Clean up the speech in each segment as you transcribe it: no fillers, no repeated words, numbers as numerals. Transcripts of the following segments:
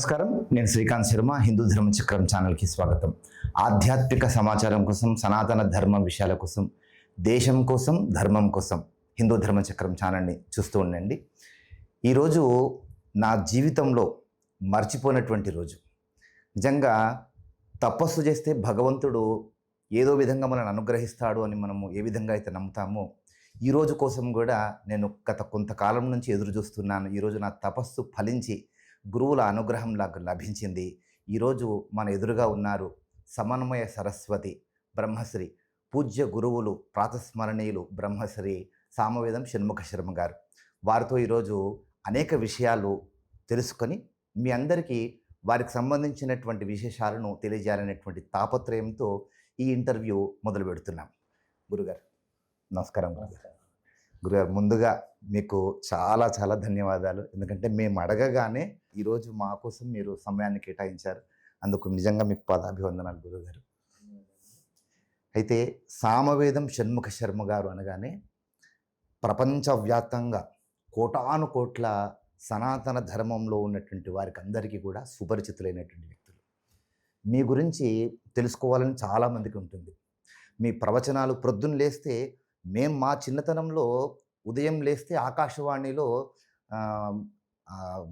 నమస్కారం, నేను శ్రీకాంత్ శర్మ. హిందూ ధర్మ చక్రం ఛానల్కి స్వాగతం. ఆధ్యాత్మిక సమాచారం కోసం, సనాతన ధర్మ విషయాల కోసం, దేశం కోసం, ధర్మం కోసం హిందూ ధర్మ చక్రం ఛానల్ని చూస్తూ ఉండండి. ఈరోజు నా జీవితంలో మర్చిపోయినటువంటి రోజు. నిజంగా తపస్సు చేస్తే భగవంతుడు ఏదో విధంగా మనల్ని అనుగ్రహిస్తాడు అని మనము ఏ విధంగా అయితే నమ్ముతామో, ఈ రోజు కోసం కూడా నేను గత కొంతకాలం నుంచి ఎదురు చూస్తున్నాను. ఈరోజు నా తపస్సు ఫలించి గురువుల అనుగ్రహం నాకు లభించింది. ఈరోజు మన ఎదురుగా ఉన్నారు సమన్వయ సరస్వతి బ్రహ్మశ్రీ పూజ్య గురువులు ప్రాతస్మరణీయులు బ్రహ్మశ్రీ సామవేదం షణ్ముఖ శర్మ గారు. వారితో ఈరోజు అనేక విషయాలు తెలుసుకొని మీ అందరికీ వారికి సంబంధించినటువంటి విశేషాలను తెలియజేయాలనేటువంటి తాపత్రయంతో ఈ ఇంటర్వ్యూ మొదలు పెడుతున్నాం. గురుగారు నమస్కారం. గురుగారు, ముందుగా మీకు చాలా చాలా ధన్యవాదాలు. ఎందుకంటే మేము అడగగానే ఈరోజు మా కోసం మీరు సమయాన్ని కేటాయించారు. అందుకు నిజంగా మీకు పాదాభివందనాలు గురుగారు. అయితే సామవేదం షణ్ముఖ శర్మ గారు అనగానే ప్రపంచవ్యాప్తంగా కోటాను కోట్ల సనాతన ధర్మంలో ఉన్నటువంటి వారికి అందరికీ కూడా సుపరిచితులైనటువంటి వ్యక్తులు. మీ గురించి తెలుసుకోవాలని చాలామందికి ఉంటుంది. మీ ప్రవచనాలు ప్రొద్దున లేస్తే మేము మా చిన్నతనంలో ఉదయం లేస్తే ఆకాశవాణిలో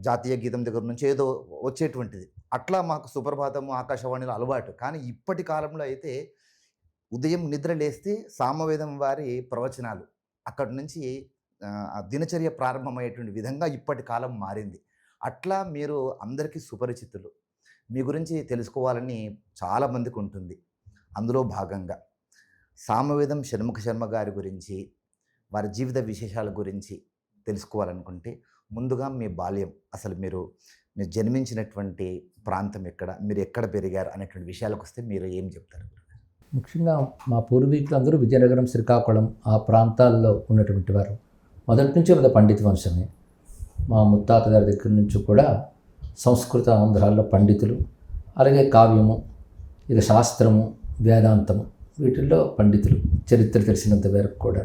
జాతీయ గీతం దగ్గర నుంచి ఏదో వచ్చేటువంటిది. అట్లా మాకు సుప్రభాతము ఆకాశవాణిలో అలవాటు. కానీ ఇప్పటి కాలంలో అయితే ఉదయం నిద్ర లేస్తే సామవేదం వారి ప్రవచనాలు, అక్కడి నుంచి దినచర్య ప్రారంభమయ్యేటువంటి విధంగా ఇప్పటి కాలం మారింది. అట్లా మీరు అందరికీ సుపరిచితులు. మీ గురించి తెలుసుకోవాలని చాలామందికి ఉంటుంది. అందులో భాగంగా సామవేదం షణ్ముఖ శర్మ గారి గురించి, వారి జీవిత విశేషాల గురించి తెలుసుకోవాలనుకుంటే ముందుగా మీ బాల్యం, అసలు మీరు జన్మించినటువంటి ప్రాంతం ఎక్కడ, మీరు ఎక్కడ పెరిగారు అనేటువంటి విషయాలకు వస్తే మీరు ఏం చెప్తారు? ముఖ్యంగా మా పూర్వీకులందరూ విజయనగరం, శ్రీకాకుళం ఆ ప్రాంతాల్లో ఉన్నటువంటి వారు. మొదటి నుంచి ఒక పండిత వంశమే. మా ముత్తాత గారి దగ్గర నుంచి కూడా సంస్కృత ఆంధ్రాల్లో పండితులు, అలాగే కావ్యము, ఇక శాస్త్రము, వేదాంతము, వీటిల్లో పండితులు, చరిత్ర తెలిసినంత వరకు కూడా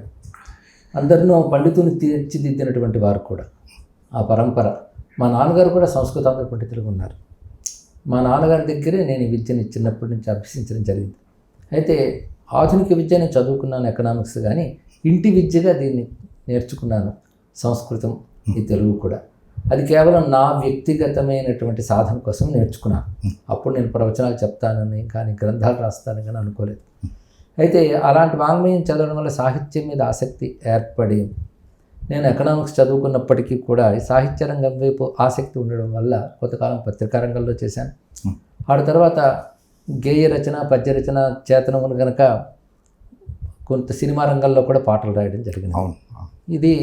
అందరినూ పండితుని తీర్చిదిద్దినటువంటి వారు కూడా ఆ పరంపర. మా నాన్నగారు కూడా సంస్కృతాంధ్ర పండితులుగా ఉన్నారు. మా నాన్నగారి దగ్గరే నేను ఈ విద్యని చిన్నప్పటి నుంచి అభ్యసించడం జరిగింది. అయితే ఆధునిక విద్య నేను చదువుకున్నాను, ఎకనామిక్స్, కానీ ఇంటి విద్యగా దీన్ని నేర్చుకున్నాను, సంస్కృతం, ఈ తెలుగు కూడా. అది కేవలం నా వ్యక్తిగతమైనటువంటి సాధన కోసం నేర్చుకున్నాను. అప్పుడు నేను ప్రవచనాలు చెప్తానని కానీ గ్రంథాలు రాస్తానని కానీ అనుకోలేదు. అయితే అలాంటి వాంగ్మయం చదవడం వల్ల సాహిత్యం మీద ఆసక్తి ఏర్పడి నేను ఎకనామిక్స్ చదువుకున్నప్పటికీ కూడా సాహిత్య రంగం వైపు ఆసక్తి ఉండడం వల్ల కొంతకాలం పత్రికా రంగంలో చేశాను. ఆ తర్వాత గేయ రచన, పద్య రచన చేతనములు కనుక కొంత సినిమా రంగంలో కూడా పాటలు రాయడం జరిగింది. ఇది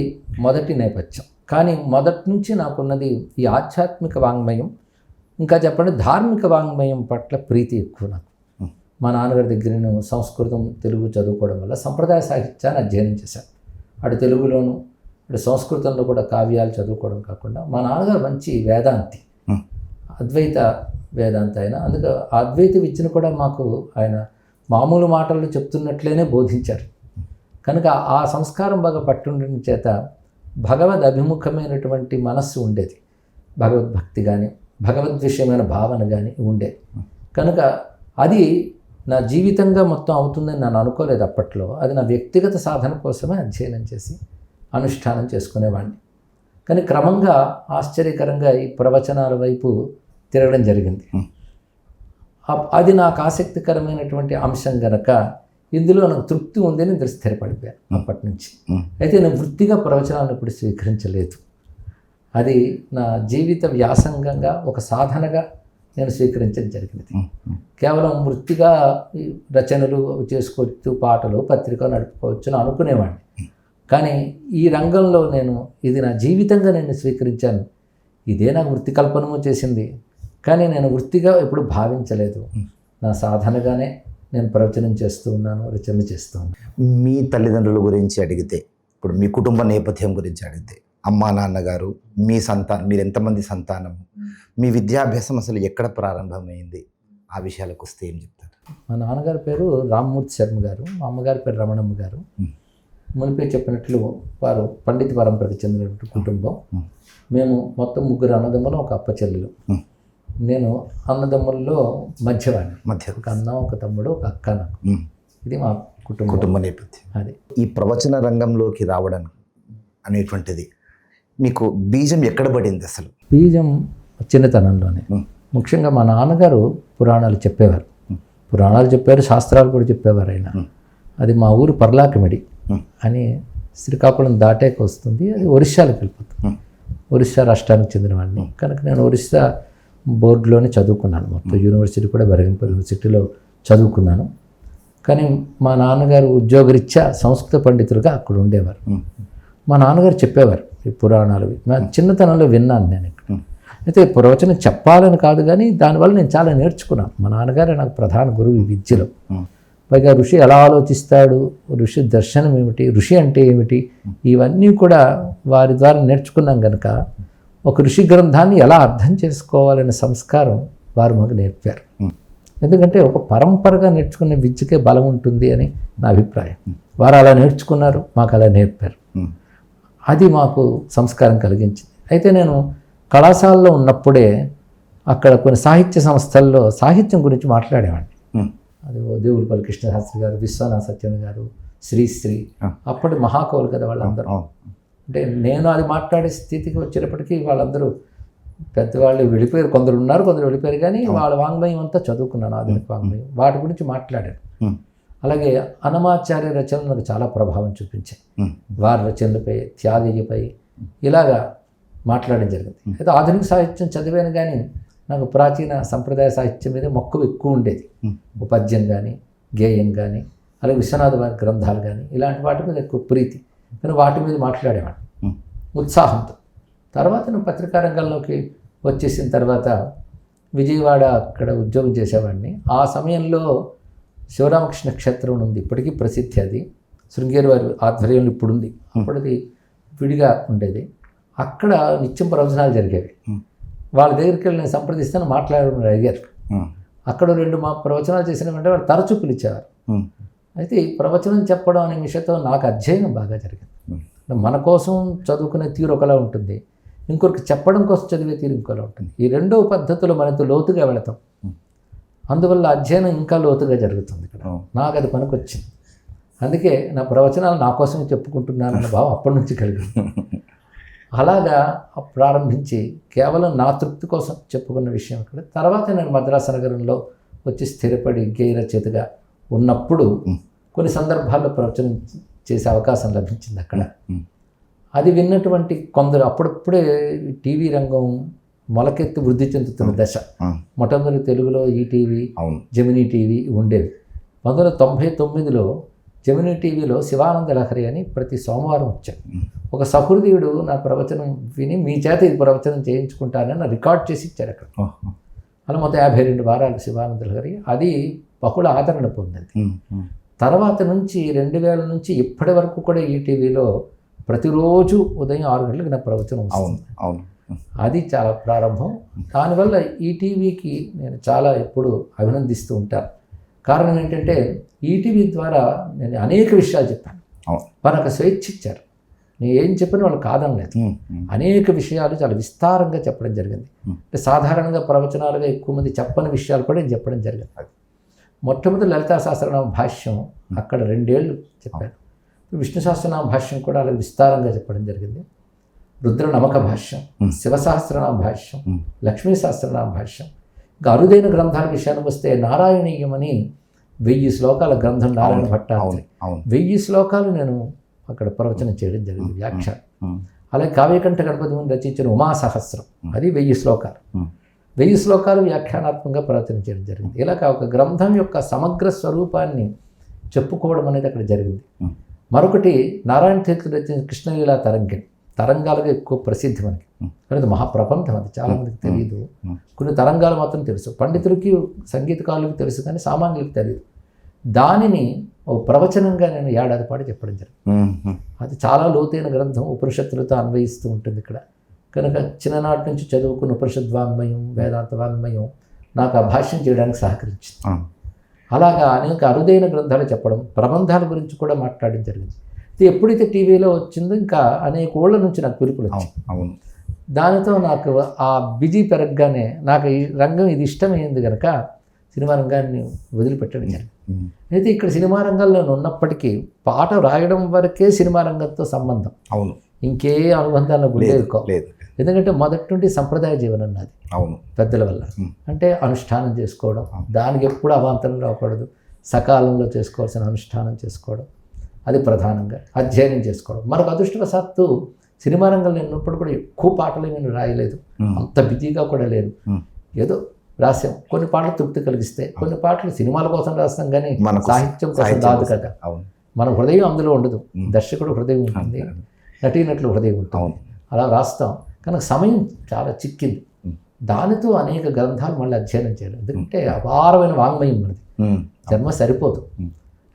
మొదటి నేపథ్యం. కానీ మొదటి నుంచి నాకున్నది ఈ ఆధ్యాత్మిక వాంగ్మయం, ఇంకా చెప్పండి ధార్మిక వాంగ్మయం పట్ల ప్రీతి ఎక్కువ నాకు. మా నాన్నగారి దగ్గర నేను సంస్కృతం, తెలుగు చదువుకోవడం వల్ల సంప్రదాయ సాహిత్యాన్ని అధ్యయనం చేశాను. అటు తెలుగులోను అటు సంస్కృతంలో కూడా కావ్యాలు చదువుకోవడం కాకుండా మా నాన్నగారు మంచి వేదాంతి, అద్వైత వేదాంతి ఆయన. అందుకే అద్వైత విద్యను కూడా మాకు ఆయన మామూలు మాటల్లో చెప్తున్నట్లేనే బోధించారు. కనుక ఆ సంస్కారం బాగా పట్టుండడం చేత భగవద్ అభిముఖమైనటువంటి మనస్సు ఉండేది. భగవద్భక్తి కానీ భగవద్విషయమైన భావన కానీ ఉండేది. కనుక అది నా జీవితంగా మొత్తం అవుతుందని నేను అనుకోలేదు అప్పట్లో. అది నా వ్యక్తిగత సాధన కోసమే అధ్యయనం చేసి అనుష్ఠానం చేసుకునేవాడిని. కానీ క్రమంగా ఆశ్చర్యకరంగా ఈ ప్రవచనాల వైపు తిరగడం జరిగింది. అది నాకు ఆసక్తికరమైనటువంటి అంశం కనుక ఇందులో నాకు తృప్తి ఉందని స్థిరపడిపోయాను అప్పటి నుంచి. అయితే నేను వృత్తిగా ప్రవచనాలను ఇప్పుడు స్వీకరించలేదు. అది నా జీవిత వ్యాసంగంగా ఒక సాధనగా నేను స్వీకరించడం జరిగినది. కేవలం వృత్తిగా రచనలు చేసుకోవచ్చు, పాటలు, పత్రిక నడుపుకోవచ్చు అని అనుకునేవాడిని. కానీ ఈ రంగంలో నేను ఇది నా జీవితంగా నేను స్వీకరించాను. ఇదే నాకు వృత్తి కల్పనము చేసింది. కానీ నేను వృత్తిగా ఎప్పుడు భావించలేదు. నా సాధనగానే నేను ప్రవచనం చేస్తూ ఉన్నాను, రచనలు చేస్తూ ఉన్నాను. మీ తల్లిదండ్రుల గురించి అడిగితే, ఇప్పుడు మీ కుటుంబ నేపథ్యం గురించి అడిగితే, అమ్మా నాన్నగారు, మీ సంతానం, మీరు ఎంతమంది సంతానం, మీ విద్యాభ్యాసం అసలు ఎక్కడ ప్రారంభమైంది, ఆ విషయాలకు వస్తే ఏం చెప్తారు? మా నాన్నగారి పేరు రామ్మూర్తి శర్మ గారు, మా అమ్మగారి పేరు రమణమ్మ గారు. మునిపే చెప్పినట్లు వారు పండిత పరంపరకు చెందినటువంటి కుటుంబం. మేము మొత్తం 3 అన్నదమ్ములు, ఒక అప్ప చెల్లెలు. నేను అన్నదమ్ముల్లో మధ్యవాడిని. మధ్య ఒక అన్న, ఒక తమ్ముడు, ఒక అక్క నాకు. ఇది మా కుటుంబం. కుటుంబ నేపథ్యం. అది ఈ ప్రవచన రంగంలోకి రావడం అనేటువంటిది మీకు బీజం ఎక్కడ పడింది అసలు? బీజం చిన్నతనంలోనే. ముఖ్యంగా మా నాన్నగారు పురాణాలు చెప్పేవారు. పురాణాలు చెప్పారు, శాస్త్రాలు కూడా చెప్పేవారు ఆయన. అది మా ఊరు పర్లాకిమిడి అని శ్రీకాకుళం దాటాక వస్తుంది. అది ఒరిస్సాలకు వెళ్ళిపోతుంది. ఒరిస్సా రాష్ట్రానికి చెందినవాడిని కనుక నేను ఒరిస్సా బోర్డులోనే చదువుకున్నాను. మొత్తం యూనివర్సిటీ కూడా బెరగంపల్లి యూనివర్సిటీలో చదువుకున్నాను. కానీ మా నాన్నగారు ఉద్యోగరీత్యా సంస్కృత పండితులుగా అక్కడ ఉండేవారు. మా నాన్నగారు చెప్పేవారు ఈ పురాణాలు. నా చిన్నతనంలో విన్నాను నేను ఇక్కడ. అయితే ప్రవచనం చెప్పాలని కాదు, కానీ దానివల్ల నేను చాలా నేర్చుకున్నాను. మా నాన్నగారే నాకు ప్రధాన గురువు ఈ విద్యలో. పైగా ఋషి ఎలా ఆలోచిస్తాడు, ఋషి దర్శనం ఏమిటి, ఋషి అంటే ఏమిటి, ఇవన్నీ కూడా వారి ద్వారా నేర్చుకున్నాం కనుక ఒక ఋషి గ్రంథాన్ని ఎలా అర్థం చేసుకోవాలనే సంస్కారం వారు మాకు నేర్పారు. ఎందుకంటే ఒక పరంపరగా నేర్చుకునే విద్యకే బలం ఉంటుంది అని నా అభిప్రాయం. వారు అలా నేర్చుకున్నారు, మాకు అలా నేర్పారు. అది మాకు సంస్కారం కలిగించింది. అయితే నేను కళాశాలలో ఉన్నప్పుడే అక్కడ కొన్ని సాహిత్య సంస్థల్లో సాహిత్యం గురించి మాట్లాడేవాడిని. అది దేవులపల్లి కృష్ణశాస్త్రి గారు, విశ్వనాథ సత్యన్ గారు, శ్రీశ్రీ, అప్పటి మహాకవులు కదా వాళ్ళందరూ. అంటే నేను అది మాట్లాడే స్థితికి వచ్చేటప్పటికీ వాళ్ళందరూ పెద్దవాళ్ళు వెళ్ళిపోయారు. కొందరు ఉన్నారు, కొందరు వెళ్ళిపోయారు. కానీ వాళ్ళ వాంగ్మయం అంతా చదువుకున్నాను, ఆధునిక వాంగ్మయం. వాటి గురించి మాట్లాడాను. అలాగే అన్నమాచార్య రచనలు నాకు చాలా ప్రభావం చూపించాయి. వారి రచనలపై, త్యాగయ్యపై ఇలాగా మాట్లాడడం జరిగింది. అయితే ఆధునిక సాహిత్యం చదివాను, కానీ నాకు ప్రాచీన సంప్రదాయ సాహిత్యం మీద మక్కువ ఎక్కువ ఉండేది. పద్యం కానీ, గేయం కానీ, అలాగే విశ్వనాథ వారి గ్రంథాలు కానీ, ఇలాంటి వాటి మీద ఎక్కువ ప్రీతి. కానీ వాటి మీద మాట్లాడేవాడిని ఉత్సాహంతో. తర్వాత నేను పత్రికా రంగంలోకి వచ్చేసిన తర్వాత విజయవాడ అక్కడ ఉద్యోగం చేసేవాడిని. ఆ సమయంలో శివరామకృష్ణ క్షేత్రం ఉంది, ఇప్పటికీ ప్రసిద్ధి. అది శృంగేరి వారి ఆధ్వర్యంలో ఇప్పుడు ఉంది, అప్పటిది విడిగా ఉండేది. అక్కడ నిత్యం ప్రవచనాలు జరిగేవి. వాళ్ళ దగ్గరికి వెళ్ళి నేను సంప్రదిస్తాను, మాట్లాడమని అడిగారు. అక్కడ 2 మా ప్రవచనాలు చేసిన వెంటనే వాళ్ళు తరచూ పిలిచేవారు. అయితే ఈ ప్రవచనం చెప్పడం అనే విషయంతో నాకు అధ్యయనం బాగా జరిగింది. మన కోసం చదువుకునే తీరు ఒకలా ఉంటుంది, ఇంకొకరికి చెప్పడం కోసం చదివే తీరు ఇంకోలా ఉంటుంది. ఈ రెండో పద్ధతిలో మనతో లోతుగా వెళతాం. అందువల్ల అధ్యయనం ఇంకా లోతుగా జరుగుతుంది ఇక్కడ. నాకు అది పనికొచ్చింది. అందుకే నా ప్రవచనాలు నా కోసమే చెప్పుకుంటున్నానన్న భావం అప్పటి నుంచి కలిగింది. అలాగా ప్రారంభించి కేవలం నా తృప్తి కోసం చెప్పుకున్న విషయం ఇక్కడ. తర్వాత నేను మద్రాసు నగరంలో వచ్చి స్థిరపడి గేయ రచయితగా ఉన్నప్పుడు కొన్ని సందర్భాల్లో ప్రవచనం చేసే అవకాశం లభించింది అక్కడ. అది విన్నటువంటి కొందరు, అప్పుడప్పుడే టీవీ రంగం మొలకెత్తి వృద్ధి చెందుతున్న దశ. మొట్టమొదటి తెలుగులో ఈటీవీ, జెమినీ టీవీ ఉండేవి. 1999లో జెమినీ టీవీలో శివానంద లహరి అని ప్రతి సోమవారం వచ్చాడు. ఒక సహృదయుడు నా ప్రవచనం విని మీ చేత ఇది ప్రవచనం చేయించుకుంటానని రికార్డ్ చేసి ఇచ్చారు అక్కడ. అలా మొత్తం 52 వారాలు శివానంద లహరి. అది బహుళ ఆదరణ పొందింది. తర్వాత నుంచి 2000 నుంచి ఇప్పటి వరకు కూడా ఈటీవీలో ప్రతిరోజు ఉదయం 6 గంటలకు నా ప్రవచనం వస్తుంది. అది చాలా ప్రారంభం. దానివల్ల ఈటీవీకి నేను చాలా ఎప్పుడు అభినందిస్తూ ఉంటాను. కారణం ఏంటంటే ఈటీవీ ద్వారా నేను అనేక విషయాలు చెప్పాను. వారు నాకు స్వేచ్ఛ ఇచ్చారు. నేను ఏం చెప్పినా వాళ్ళు కాదనలేదు. అనేక విషయాలు చాలా విస్తారంగా చెప్పడం జరిగింది. అంటే సాధారణంగా ప్రవచనాలుగా ఎక్కువ మంది చెప్పని విషయాలు కూడా నేను చెప్పడం జరిగింది. మొట్టమొదటి లలితా సహస్రనామ భాష్యం అక్కడ 2 ఏళ్ళు చెప్పాను. విష్ణు సహస్రనామ భాష్యం కూడా అలా విస్తారంగా చెప్పడం జరిగింది. రుద్ర నమక భాష్యం, శివ సహస్రనామ భాష్యం, లక్ష్మీ సహస్రనామ భాష్యం. ఇంకా అరుదైన గ్రంథాల విషయానికి వస్తే నారాయణీయం అని 1000 శ్లోకాల గ్రంథం నారాయణ భట్టాత్రి. 1000 శ్లోకాలు నేను అక్కడ ప్రవచనం చేయడం జరిగింది, వ్యాఖ్యానం. అలాగే కావ్యకంఠ గణపతి ముందు రచించిన ఉమా సహస్రం, అది 1000 శ్లోకాలు. 1000 శ్లోకాలు వ్యాఖ్యానాత్మకంగా ప్రవచనం చేయడం జరిగింది. ఇలాగ ఒక గ్రంథం యొక్క సమగ్ర స్వరూపాన్ని చెప్పుకోవడం అనేది అక్కడ జరిగింది. మరొకటి నారాయణ తీర్థుడు రచించిన కృష్ణలీలా తరంగిణి, తరంగాలుగా ఎక్కువ ప్రసిద్ధి మనకి. కానీ మహాప్రబంధం, అది చాలామందికి తెలియదు. కొన్ని తరంగాలు మాత్రం తెలుసు, పండితులకి సంగీతకారులకు తెలుసు, కానీ సామాన్యులకు తెలియదు. దానిని ఓ ప్రవచనంగా నేను 1 ఏడాది పాటు చెప్పడం జరిగింది. అది చాలా లోతైన గ్రంథం, ఉపనిషత్తులతో అన్వయిస్తూ ఉంటుంది ఇక్కడ. కనుక చిన్ననాటి నుంచి చదువుకున్న ఉపనిషద్ వాంగ్మయం, వేదాంత వాంగ్మయం నాకు ఆ భాష్యం చేయడానికి సహకరించింది. అలాగా అనేక అరుదైన గ్రంథాలు చెప్పడం, ప్రబంధాల గురించి కూడా మాట్లాడడం జరిగింది. ఎప్పుడైతే టీవీలో వచ్చిందో ఇంకా అనేక ఊళ్ళ నుంచి నాకు పిలుపులు వచ్చాయి. దానితో నాకు ఆ బిజీ పెరగగానే నాకు ఈ రంగం ఇది ఇష్టమైంది కనుక సినిమా రంగాన్ని వదిలిపెట్టడం జరిగింది. అయితే ఇక్కడ సినిమా రంగంలో నేను ఉన్నప్పటికీ పాట రాయడం వరకే సినిమా రంగంతో సంబంధం. అవును, ఇంకే అనుబంధాలు ఉండేది కావు. లేదు. ఎందుకంటే మొదటి నుండి సంప్రదాయ జీవనం నాది. అవును, పెద్దల వల్ల అంటే అనుష్ఠానం చేసుకోవడం, దానికి ఎప్పుడు అవాంతరం రాకూడదు, సకాలంలో చేసుకోవాల్సిన అనుష్ఠానం చేసుకోవడం, అది ప్రధానంగా అధ్యయనం చేసుకోవడం. మనకు అదృష్టవశాత్తు సినిమా రంగంలో ఉన్నప్పుడు కూడా ఎక్కువ పాటలు నేను రాయలేదు, అంత బిజీగా కూడా లేదు. ఏదో రాసాం, కొన్ని పాటలు తృప్తి కలిగిస్తే, కొన్ని పాటలు సినిమాల కోసం రాస్తాం కానీ సాహిత్యం కోసం రాదు కదా. మన హృదయం అందులో ఉండదు, దర్శకుడు హృదయం ఉంటుంది, నటీనటులు హృదయం ఉంటుంది, అలా రాస్తాం. కనుక సమయం చాలా చిక్కింది. దానితో అనేక గ్రంథాలు మళ్ళీ అధ్యయనం చేయడం, ఎందుకంటే అపారమైన వాంగ్మయం మనది, జన్మ సరిపోదు.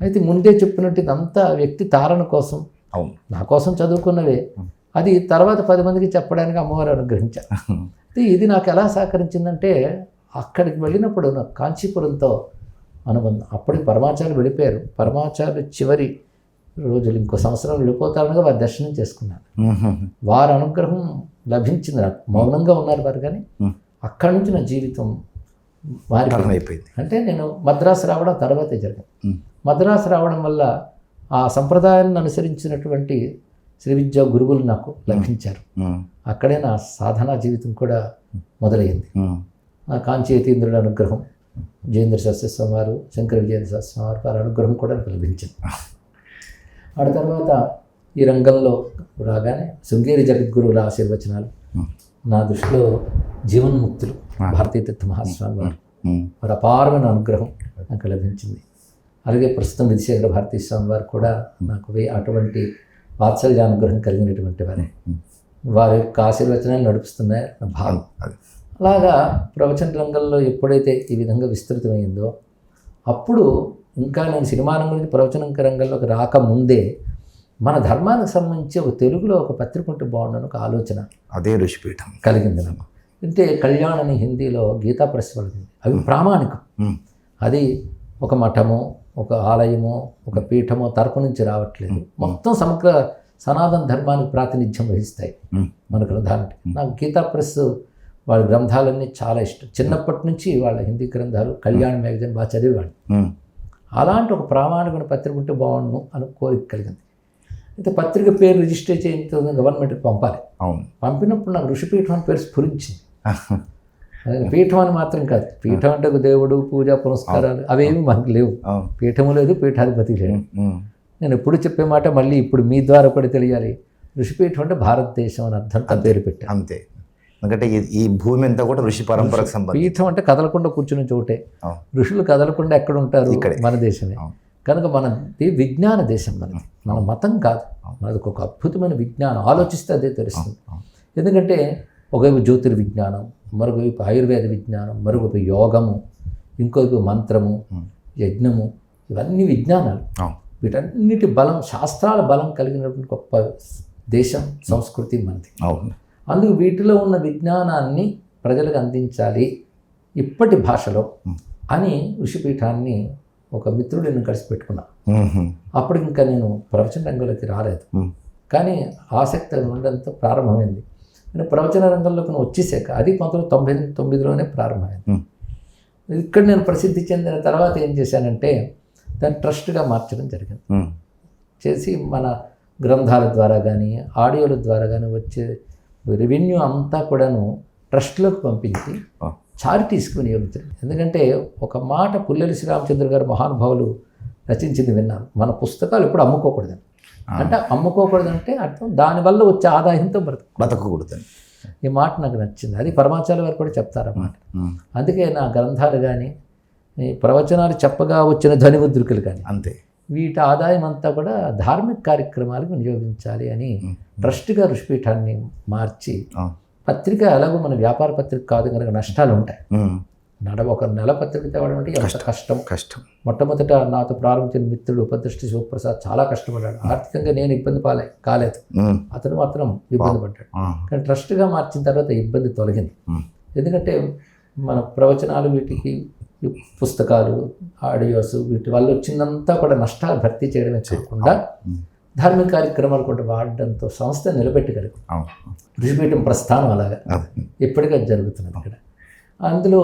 అయితే ముందే చెప్పినట్టు ఇదంతా వ్యక్తి తారణ కోసం, నా కోసం చదువుకున్నవే, అది తర్వాత 10 మందికి చెప్పడానికి అమ్మవారు అనుగ్రహించారు. ఇది నాకు ఎలా సహకరించిందంటే, అక్కడికి వెళ్ళినప్పుడు నాకు కాంచీపురంతో అనుబంధం. అప్పటికి పరమాచార్యులు వెళ్ళిపోయారు. పరమాచార్యులు చివరి రోజులు ఇంకో సంవత్సరం వెళ్ళిపోతారనగా వారి దర్శనం చేసుకున్నాను. వారి అనుగ్రహం లభించింది నాకు. మౌనంగా ఉన్నారు వారు, కానీ అక్కడి నుంచి నా జీవితం మారిపోయింది. అంటే నేను మద్రాసు రావడం తర్వాతే జరిగింది. మద్రాసు రావడం వల్ల ఆ సంప్రదాయాన్ని అనుసరించినటువంటి శ్రీ విద్యా గురువులు నాకు లభించారు. అక్కడే నా సాధనా జీవితం కూడా మొదలైంది. నా కాంచి యతీంద్రుడి అనుగ్రహం, జయేంద్ర శాస్త్రి స్వామి వారు, శంకర విజయేంద్ర శాస్త్రి స్వామి వారు, వారి అనుగ్రహం కూడా నాకు లభించింది. ఆ తర్వాత ఈ రంగంలో రాగానే శృంగేరి జగద్గురువుల ఆశీర్వచనాలు నా దృష్టిలో జీవన్ముక్తులు భారతీయ తీర్థ మహాస్వామి వారు, వారి అపారమైన అనుగ్రహం నాకు లభించింది. అలాగే ప్రస్తుతం విధిశేఖర భారతీ స్వామి వారు కూడా నాకు అటువంటి వాత్సల్య అనుగ్రహం కలిగినటువంటి వారే. వారి యొక్క ఆశీర్వచనాలు నడుపుస్తున్నాయి నా భావం. అలాగా ప్రవచన రంగంలో ఎప్పుడైతే ఈ విధంగా విస్తృతమైందో, అప్పుడు ఇంకా నేను సినిమా రంగం నుంచి ప్రవచన రంగంలోకి రాకముందే మన ధర్మానికి సంబంధించి ఒక తెలుగులో ఒక పత్రిక ఉంటే బాగుండని ఒక ఆలోచన, అదే ఋషిపీఠం కలిగింది నాకు. అంటే కళ్యాణ్ అని హిందీలో గీతా ప్రెస్ వాళ్ళది, అవి ప్రామాణికం. అది ఒక మఠము, ఒక ఆలయము, ఒక పీఠమో తరపు నుంచి రావట్లేదు, మొత్తం సమగ్ర సనాతన ధర్మానికి ప్రాతినిధ్యం వహిస్తాయి మన గ్రంథాలకి. నాకు గీతా ప్రెస్ వాళ్ళ గ్రంథాలన్నీ చాలా ఇష్టం. చిన్నప్పటి నుంచి వాళ్ళ హిందీ గ్రంథాలు, కళ్యాణ్ మ్యాగజైన్ బాగా చదివేవాడు. అలాంటి ఒక ప్రామాణికమైన పత్రిక ఉంటే బాగుండు అని కోరిక కలిగింది. అయితే పత్రిక పేరు రిజిస్టర్ చేయించుకుని గవర్నమెంట్కి పంపాలి. పంపినప్పుడు నాకు ఋషిపీఠం అని పేరు స్ఫురించింది. పీఠం అని మాత్రం కాదు, పీఠం అంటే ఒక దేవుడు, పూజ, పునస్కారాలు అవేమి మనకు లేవు. పీఠము లేదు, పీఠాధిపతి లేదు. నేను ఎప్పుడు చెప్పే మాట మళ్ళీ ఇప్పుడు మీ ద్వారా కూడా తెలియాలి, ఋషిపీఠం అంటే భారతదేశం అని అర్థం పేరు పెట్టాను. అంతే. ఎందుకంటే ఈ భూమి అంతా కూడా ఋషి పరంపరకు సంబంధించి. పీఠం అంటే కదలకుండా కూర్చున్న చోటే. ఋషులు కదలకుండా ఎక్కడ ఉంటారు? మన దేశమే. కనుక మనది విజ్ఞాన దేశం, మనది మన మతం కాదు. మనది ఒక అద్భుతమైన విజ్ఞానం, ఆలోచిస్తే అదే తెలుస్తుంది. ఎందుకంటే ఒకవైపు జ్యోతిర్విజ్ఞానం, మరొకవైపు ఆయుర్వేద విజ్ఞానం, మరొకవైపు యోగము, ఇంకోవైపు మంత్రము, యజ్ఞము, ఇవన్నీ విజ్ఞానాలు. వీటన్నిటి బలం, శాస్త్రాల బలం కలిగినటువంటి గొప్ప దేశం, సంస్కృతి మనది. అందుకు వీటిలో ఉన్న విజ్ఞానాన్ని ప్రజలకు అందించాలి ఇప్పటి భాషలో అని ఋషిపీఠాన్ని ఒక మిత్రుడిని కలిసి పెట్టుకున్నా. అప్పుడు ఇంకా నేను ప్రవచన రంగంలోకి రాలేదు, కానీ ఆసక్తి ఉండడంతో ప్రారంభమైంది. నేను ప్రవచన రంగంలోకి వచ్చేసాక అది 1999లోనే ప్రారంభమైంది. ఇక్కడ నేను ప్రసిద్ధి చెందిన తర్వాత ఏం చేశానంటే దాన్ని ట్రస్ట్గా మార్చడం జరిగింది. చేసి మన గ్రంథాల ద్వారా కానీ ఆడియోల ద్వారా కానీ వచ్చే రెవెన్యూ అంతా కూడాను ట్రస్ట్లోకి పంపించి చారిటీస్కి వినియోగించారు. ఎందుకంటే ఒక మాట పుల్లెల శ్రీరామచంద్ర గారు మహానుభావులు రచించింది విన్నాను, మన పుస్తకాలు ఎప్పుడు అమ్ముకోకూడదని. అంటే అమ్ముకోకూడదంటే అర్థం దానివల్ల వచ్చే ఆదాయంతో బతకకూడదని. ఈ మాట నాకు నచ్చింది. అది పరమాచార్య వారు కూడా చెప్తారు అన్నమాట. అందుకే నా గ్రంథాలు కానీ ప్రవచనాలు చెప్పగా వచ్చిన ధ్వనిముద్రికలు కానీ అంతే, వీటి ఆదాయం అంతా కూడా ధార్మిక కార్యక్రమాలకు వినియోగించాలి అని ట్రస్ట్గా ఋషిపీఠాన్ని మార్చి, పత్రిక ఎలాగో మన వ్యాపార పత్రిక కాదు కనుక నష్టాలు ఉంటాయి. ఒక నెల పత్రిక తేవడం అంటే ఎంత కష్టం. మొట్టమొదట నాతో ప్రారంభించిన మిత్రుడు ఉపదృష్టి శివప్రసాద్ చాలా కష్టపడ్డాడు. ఆర్థికంగా నేను ఇబ్బంది కాలేదు, అతను మాత్రం ఇబ్బంది పడ్డాడు. కానీ ట్రస్ట్గా మార్చిన తర్వాత ఇబ్బంది తొలగింది. ఎందుకంటే మన ప్రవచనాలు, వీటికి పుస్తకాలు, ఆడియోస్, వీటి వల్ల వచ్చిందంతా కూడా నష్టాలు భర్తీ చేయడమే కాకుండా ధార్మిక కార్యక్రమాలు కూడా వాడడంతో సంస్థ నిలబెట్టగలిగాం. అవును. ఋషిపీఠం ప్రస్థానం అలాగా అదే. ఇప్పటికీ అది జరుగుతున్నది ఇక్కడ. అందులో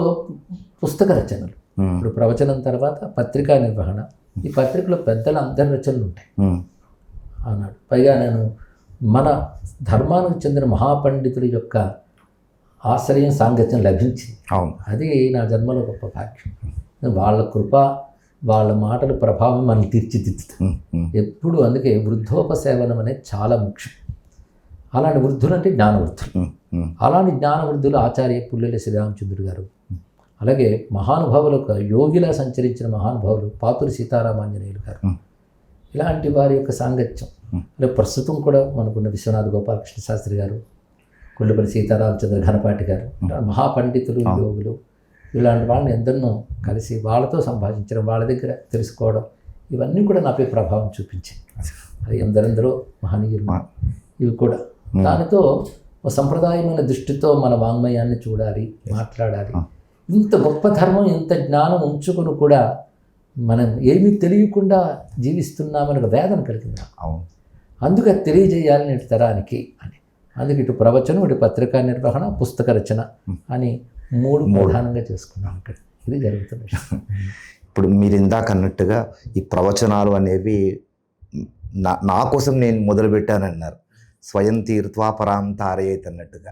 పుస్తక రచనలు, ఇప్పుడు ప్రవచనం తర్వాత పత్రికా నిర్వహణ, ఈ పత్రికలో పెద్దల అందరి రచనలు ఉంటాయి ఆనాడు. పైగా నేను మన ధర్మానికి చెందిన మహాపండితుల యొక్క ఆశ్రయం సాంగత్యం లభించింది. అవును. అది నా జన్మలో గొప్ప భాగ్యం. వాళ్ళ కృప, వాళ్ళ మాటల ప్రభావం మనల్ని తీర్చిదిద్దుతుంది ఎప్పుడు. అందుకే వృద్ధోపసేవనం అనేది చాలా ముఖ్యం. అలాంటి వృద్ధులు అంటే జ్ఞానవృద్ధులు. అలాంటి జ్ఞానవృద్ధులు ఆచార్య పుల్లెల శ్రీరామచంద్రుడు గారు, అలాగే మహానుభావులు, యోగిలా సంచరించిన మహానుభావులు పాతురి సీతారామాంజనేయులు గారు, ఇలాంటి వారి యొక్క సాంగత్యం. అలాగే ప్రస్తుతం కూడా మనకున్న విశ్వనాథ గోపాలకృష్ణ శాస్త్రి గారు, కొల్లుపల్లి సీతారామచంద్ర ఘనపాటి గారు, మహాపండితులు, యోగులు, ఇలాంటి వాళ్ళని ఎందరినో కలిసి వాళ్ళతో సంభాషించడం, వాళ్ళ దగ్గర తెలుసుకోవడం, ఇవన్నీ కూడా నాపై ప్రభావం చూపించాయి. అది ఎందరెందరో మహనీయులు ఇవి కూడా. దానితో ఒక సంప్రదాయమైన దృష్టితో మన వాంగ్మయాన్ని చూడాలి, మాట్లాడాలి. ఇంత గొప్ప ధర్మం, ఇంత జ్ఞానం ఉంచుకుని కూడా మనం ఏమీ తెలియకుండా జీవిస్తున్నామని ఒక వేదన కలిగింది. అందుకే తెలియజేయాలి నేటి తరానికి అని. అందుకే ఇటు ప్రవచనం, ఇటు పత్రికా నిర్వహణ, పుస్తక రచన అని మూడు ప్రధానంగా చేసుకున్నాం ఇక్కడ. ఇది జరుగుతుంది. ఇప్పుడు మీరు ఇందాక అన్నట్టుగా ఈ ప్రవచనాలు అనేవి నా కోసం నేను మొదలుపెట్టానన్నారు. స్వయం తీర్త్వా పరాం తారయేత్ అన్నట్టుగా.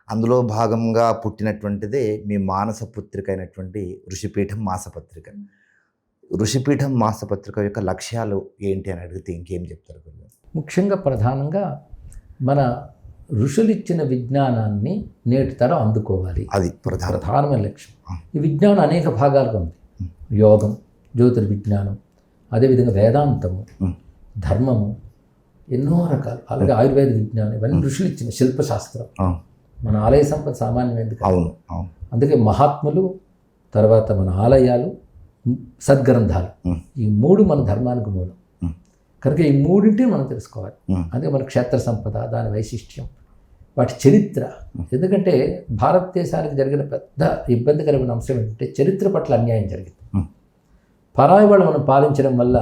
అందులో భాగంగా పుట్టినటువంటిదే మీ మానస పుత్రిక అయినటువంటి ఋషిపీఠం మాసపత్రిక. ఋషిపీఠం మాసపత్రిక యొక్క లక్ష్యాలు ఏంటి అని అడిగితే ఇంకేం చెప్తారు? ముఖ్యంగా ప్రధానంగా మన ఋషులు ఇచ్చిన విజ్ఞానాన్ని నేటి తరం అందుకోవాలి. అది ప్రధానమైన లక్ష్యం. ఈ విజ్ఞానం అనేక భాగాలుగా ఉంది. యోగం, జ్యోతిర్విజ్ఞానం, అదేవిధంగా వేదాంతము, ధర్మము, ఎన్నో రకాలు. అలాగే ఆయుర్వేద విజ్ఞానం, ఇవన్నీ ఋషులు ఇచ్చిన శిల్పశాస్త్రం. మన ఆలయ సంపద సామాన్యమైనది కాదు. అందుకే మహాత్ములు, తర్వాత మన ఆలయాలు, సద్గ్రంథాలు, ఈ మూడు మన ధర్మానికి మూలం. కనుక ఈ మూడింటిని మనం తెలుసుకోవాలి. అందుకే మన క్షేత్ర సంపద, దాని వైశిష్ట్యం, వాటి చరిత్ర. ఎందుకంటే భారతదేశానికి జరిగిన పెద్ద ఇబ్బందికరమైన అంశం ఏంటంటే చరిత్ర పట్ల అన్యాయం జరిగింది. పరాయి వాళ్ళు మనం పాలించడం వల్ల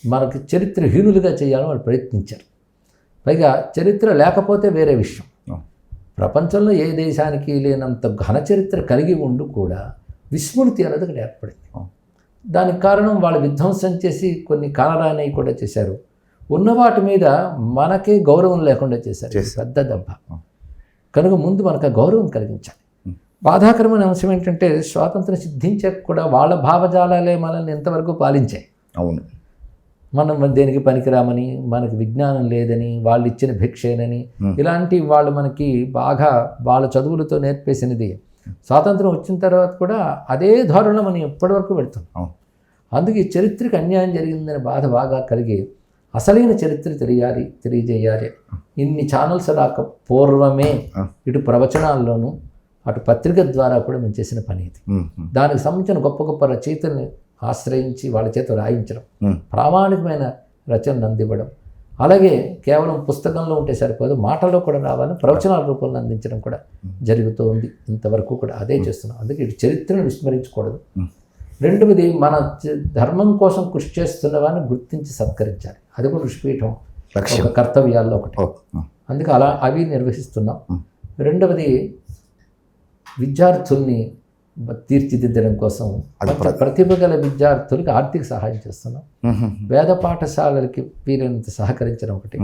మనకి చరిత్రహీనులుగా చేయాలని వాళ్ళు ప్రయత్నించారు. పైగా చరిత్ర లేకపోతే వేరే విషయం. ప్రపంచంలో ఏ దేశానికి లేనంత ఘన చరిత్ర కలిగి ఉండి కూడా విస్మృతి అనేది అక్కడ ఏర్పడింది. దానికి కారణం వాళ్ళు విధ్వంసం చేసి కొన్ని కానరానివి కూడా చేశారు. ఉన్న వాటి మీద మనకే గౌరవం లేకుండా చేశారు. పెద్ద దెబ్బ. కనుక ముందు మనకు ఆ గౌరవం కలిగించాలి. బాధాకరమైన అంశం ఏంటంటే స్వాతంత్రం సిద్ధించాక కూడా వాళ్ళ భావజాలాలే మనల్ని ఎంతవరకు పాలించాయి. అవును. మనం దేనికి పనికిరామని, మనకి విజ్ఞానం లేదని, వాళ్ళు ఇచ్చిన భిక్షేనని, ఇలాంటి వాళ్ళు మనకి బాగా వాళ్ళ చదువులతో నేర్పేసినది. స్వాతంత్రం వచ్చిన తర్వాత కూడా అదే ధోరణిలో మనం ఎప్పటివరకు వెళ్తున్నాం. అందుకే ఈ చరిత్రకి అన్యాయం జరిగిందనే బాధ బాగా కలిగి అసలైన చరిత్ర తెలియజేయాలి. ఇన్ని ఛానల్స్ రాక పూర్వమే ఇటు ప్రవచనాల్లోనూ అటు పత్రిక ద్వారా కూడా మేము చేసిన పని ఇది. దానికి సంబంధించిన గొప్ప గొప్ప రచయితల్ని ఆశ్రయించి వాళ్ళ చేత రాయించడం, ప్రామాణికమైన రచనలు అందివ్వడం, అలాగే కేవలం పుస్తకంలో ఉంటే సరిపోదు, మాటల్లో కూడా రావాలని ప్రవచనాల రూపంలో అందించడం కూడా జరుగుతూ ఉంది. ఇంతవరకు కూడా అదే చేస్తున్నాం. అందుకే ఇటు చరిత్రను విస్మరించకూడదు. రెండవది, మన ధర్మం కోసం కృషి చేస్తున్న వారిని గుర్తించి సత్కరించాలి. అది కూడా ఋషిపీఠం ఒక కర్తవ్యాల్లో ఒకటి. అందుకే అవి నిర్వహిస్తున్నాం. రెండవది, విద్యార్థుల్ని తీర్చిదిద్దడం కోసం ప్రతిభ గల విద్యార్థులకి ఆర్థిక సహాయం చేస్తున్నాం. వేద పాఠశాలలకి వీలైనంత సహకరించడం ఒకటి.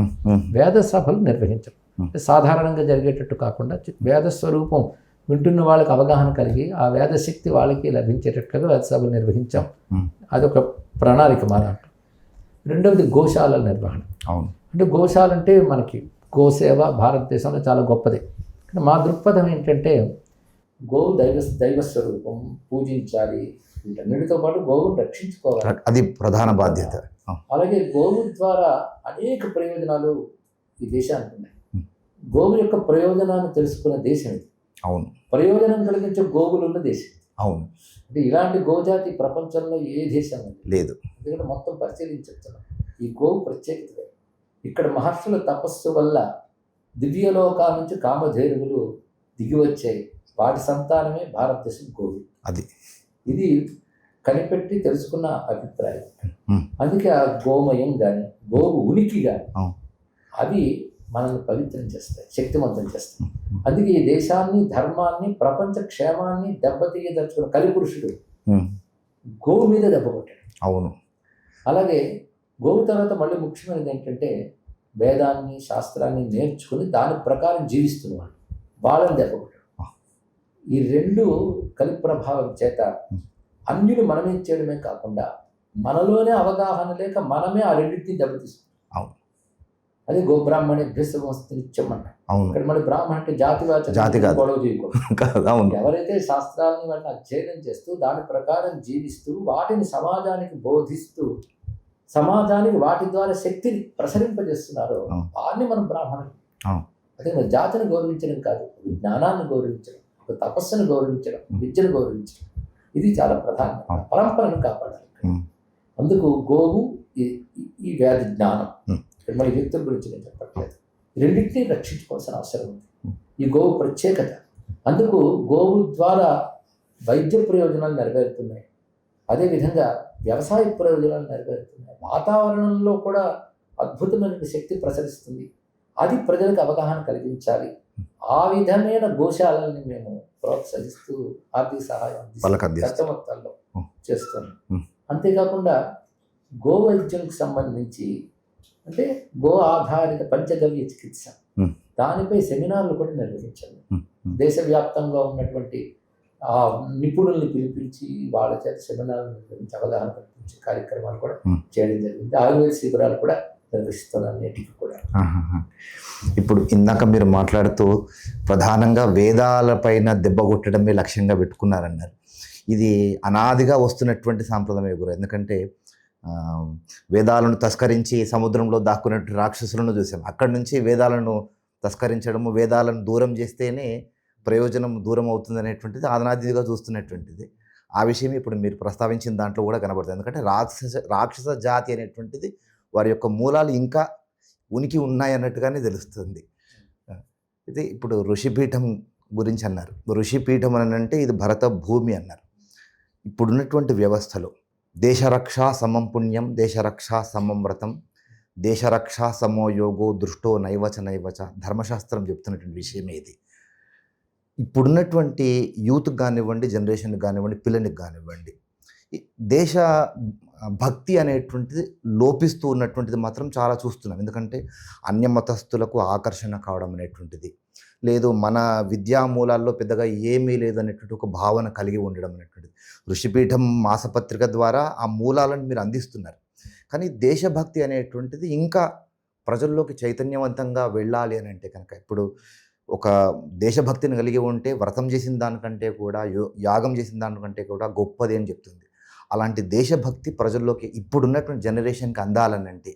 వేద సభలు నిర్వహించడం, సాధారణంగా జరిగేటట్టు కాకుండా వేద స్వరూపం వింటున్న వాళ్ళకి అవగాహన కలిగి ఆ వేదశక్తి వాళ్ళకి లభించేటట్లుగా వేద సభలు నిర్వహించాం. అదొక ప్రణాళిక మన. రెండవది, గోశాలల నిర్వహణ. అంటే గోశాల అంటే మనకి గోసేవ భారతదేశంలో చాలా గొప్పది. మా దృక్పథం ఏంటంటే గోవు దైవస్వరూపం, పూజించాలి. వీటన్నిటితో పాటు గోవును రక్షించుకోవాలి, అది ప్రధాన బాధ్యత. అలాగే గోవు ద్వారా అనేక ప్రయోజనాలు ఈ దేశానికి ఉన్నాయి. గోవు యొక్క ప్రయోజనాన్ని తెలుసుకున్న దేశం ఇది. అవును. ప్రయోజనం కలిగించే గోవులు ఉన్న దేశం. అవును. అంటే ఇలాంటి గోజాతి ప్రపంచంలో ఏ దేశం లేదు. ఎందుకంటే మొత్తం పరిశీలించుతున్నాం. ఈ గోవు ప్రత్యేకత. ఇక్కడ మహర్షుల తపస్సు వల్ల దివ్యలోకాల నుంచి కామధేనువులు దిగి వచ్చాయి. వాటి సంతానమే భారతదేశం గోవు. ఇది కనిపెట్టి తెలుసుకున్న అభిప్రాయం. ఉమ్, అందుకే ఆ గోమయం కానీ గోవు ఉనికి కానీ అవును. అవి మనల్ని పవిత్రం చేస్తాయి, శక్తివంతం చేస్తాయి. అందుకే ఈ దేశాన్ని, ధర్మాన్ని, ప్రపంచ క్షేమాన్ని దెబ్బతీయదలుచుకున్న కలిపురుషుడు ఉమ్, గోవు మీద దెబ్బ కొట్టాడు. అవును. అలాగే గోవు తర్వాత మళ్ళీ ముఖ్యమైనది ఏంటంటే వేదాన్ని, శాస్త్రాన్ని నేర్చుకుని దాని ప్రకారం జీవిస్తున్నవాళ్ళు, వాళ్ళని దెబ్బ కొట్టాడు. ఈ రెండు కలి ప్రభావం చేత అన్యులు మనమే చేయడమే కాకుండా మనలోనే అవగాహన లేక మనమే ఆ రెండింటిని దెబ్బతీస్తున్నాం. అవును. అదే గోబ్రాహ్మణి అభ్యస్తమస్తు నిత్యం అన్నాడు. అవును. ఇక్కడ మళ్ళీ బ్రాహ్మణ అంటే జాతి జాతి కాదు. గొడవ చేయకూడదు. కాదు, అవును. ఎవరైతే శాస్త్రాలను వాటిని అధ్యయనం చేస్తూ దాని ప్రకారం జీవిస్తూ వాటిని సమాజానికి బోధిస్తూ సమాజానికి వాటి ద్వారా శక్తిని ప్రసరింపజేస్తున్నారో అవును. వారిని మనం బ్రాహ్మణులు. అవును. అదే మన జాతిని గౌరవించడం కాదు, జ్ఞానాన్ని గౌరవించడం, ఒక తపస్సును గౌరవించడం, విద్యను గౌరవించడం, ఇది చాలా ప్రధానం. అవును. పరంపరను కాపాడాలి. ఉమ్, అందుకు గోవు ఈ వ్యాధి జ్ఞానం. ఉమ్, ఇక్కడ మన వ్యక్తుల గురించి నేను చెప్పట్లేదు, రెండింటినీ రక్షించుకోవాల్సిన అవసరం ఉంది. ఈ గోవు ప్రత్యేకత. అందుకు గోవు ద్వారా వైద్య ప్రయోజనాలు నెరవేరుతున్నాయి, అదేవిధంగా వ్యవసాయ ప్రయోజనాలు నెరవేరుతున్నాయి, వాతావరణంలో కూడా అద్భుతమైన శక్తి ప్రసరిస్తుంది. అది ప్రజలకు అవగాహన కలిగించాలి. ఆ విధమైన గోశాలని మేము ప్రోత్సహిస్తూ ఆర్థిక సహాయం పెద్ద మొత్తాల్లో చేస్తున్నాం. అంతేకాకుండా గో వైద్యానికి సంబంధించి అంటే గో ఆధారిత పంచగవ్య చికిత్స, దానిపై సెమినార్లు కూడా నిర్వహించాలి. దేశవ్యాప్తంగా ఉన్నటువంటి ఆ నిపుణుల్ని పిలిపించి వాళ్ళ చేత సెమినార్లు నిర్వహించి అవగాహన కల్పించే కార్యక్రమాలు కూడా చేయడం జరిగింది. ఆయుర్వేద శిబిరాలు కూడా నిర్వహిస్తున్నాను నేటికి కూడా. ఇప్పుడు ఇందాక మీరు మాట్లాడుతూ ప్రధానంగా వేదాలపైన దెబ్బ కొట్టడమే లక్ష్యంగా పెట్టుకున్నారన్నారు. ఇది అనాదిగా వస్తున్నటువంటి సాంప్రదాయం గురు. ఎందుకంటే వేదాలను తస్కరించి సముద్రంలో దాక్కున్నట్టు రాక్షసులను చూసాం. అక్కడి నుంచి వేదాలను తస్కరించడము, వేదాలను దూరం చేస్తేనే ప్రయోజనం దూరం అవుతుంది అనేటువంటిది అనాదిగా చూస్తున్నటువంటిది. ఆ విషయం ఇప్పుడు మీరు ప్రస్తావించిన దాంట్లో కూడా కనబడుతుంది. ఎందుకంటే రాక్షస జాతి అనేటువంటిది వారి యొక్క మూలాలు ఇంకా ఉనికి ఉన్నాయి అన్నట్టుగానే తెలుస్తుంది. ఇది ఇప్పుడు ఋషిపీఠం గురించి అన్నారు. ఋషిపీఠం అని అంటే ఇది భరత భూమి అన్నారు. ఇప్పుడున్నటువంటి వ్యవస్థలో దేశరక్షా సమం పుణ్యం, దేశరక్షా సమం వ్రతం, దేశరక్షా సమో యోగో దృష్టో నైవచ నైవచ, ధర్మశాస్త్రం చెప్తున్నటువంటి విషయమే ఇది. ఇప్పుడున్నటువంటి యూత్కి కానివ్వండి, జనరేషన్కి కానివ్వండి, పిల్లలకి కానివ్వండి, దేశ భక్తి అనేటువంటిది లోపిస్తూ ఉన్నటువంటిది మాత్రం చాలా చూస్తున్నాం. ఎందుకంటే అన్యమతస్థులకు ఆకర్షణ కావడం అనేటువంటిది లేదు, మన విద్యా మూలాల్లో పెద్దగా ఏమీ లేదనేటువంటి ఒక భావన కలిగి ఉండడం అనేటువంటిది. ఋషిపీఠం మాసపత్రిక ద్వారా ఆ మూలాలను మీరు అందిస్తున్నారు. కానీ దేశభక్తి అనేటువంటిది ఇంకా ప్రజల్లోకి చైతన్యవంతంగా వెళ్ళాలి అని అంటే కనుక ఇప్పుడు ఒక దేశభక్తిని కలిగి ఉంటే వ్రతం చేసిన దానికంటే కూడా, యాగం చేసిన దానికంటే కూడా గొప్పది అని చెప్తుంది. అలాంటి దేశభక్తి ప్రజల్లోకి ఇప్పుడున్నటువంటి జనరేషన్కి అందాలని అంటే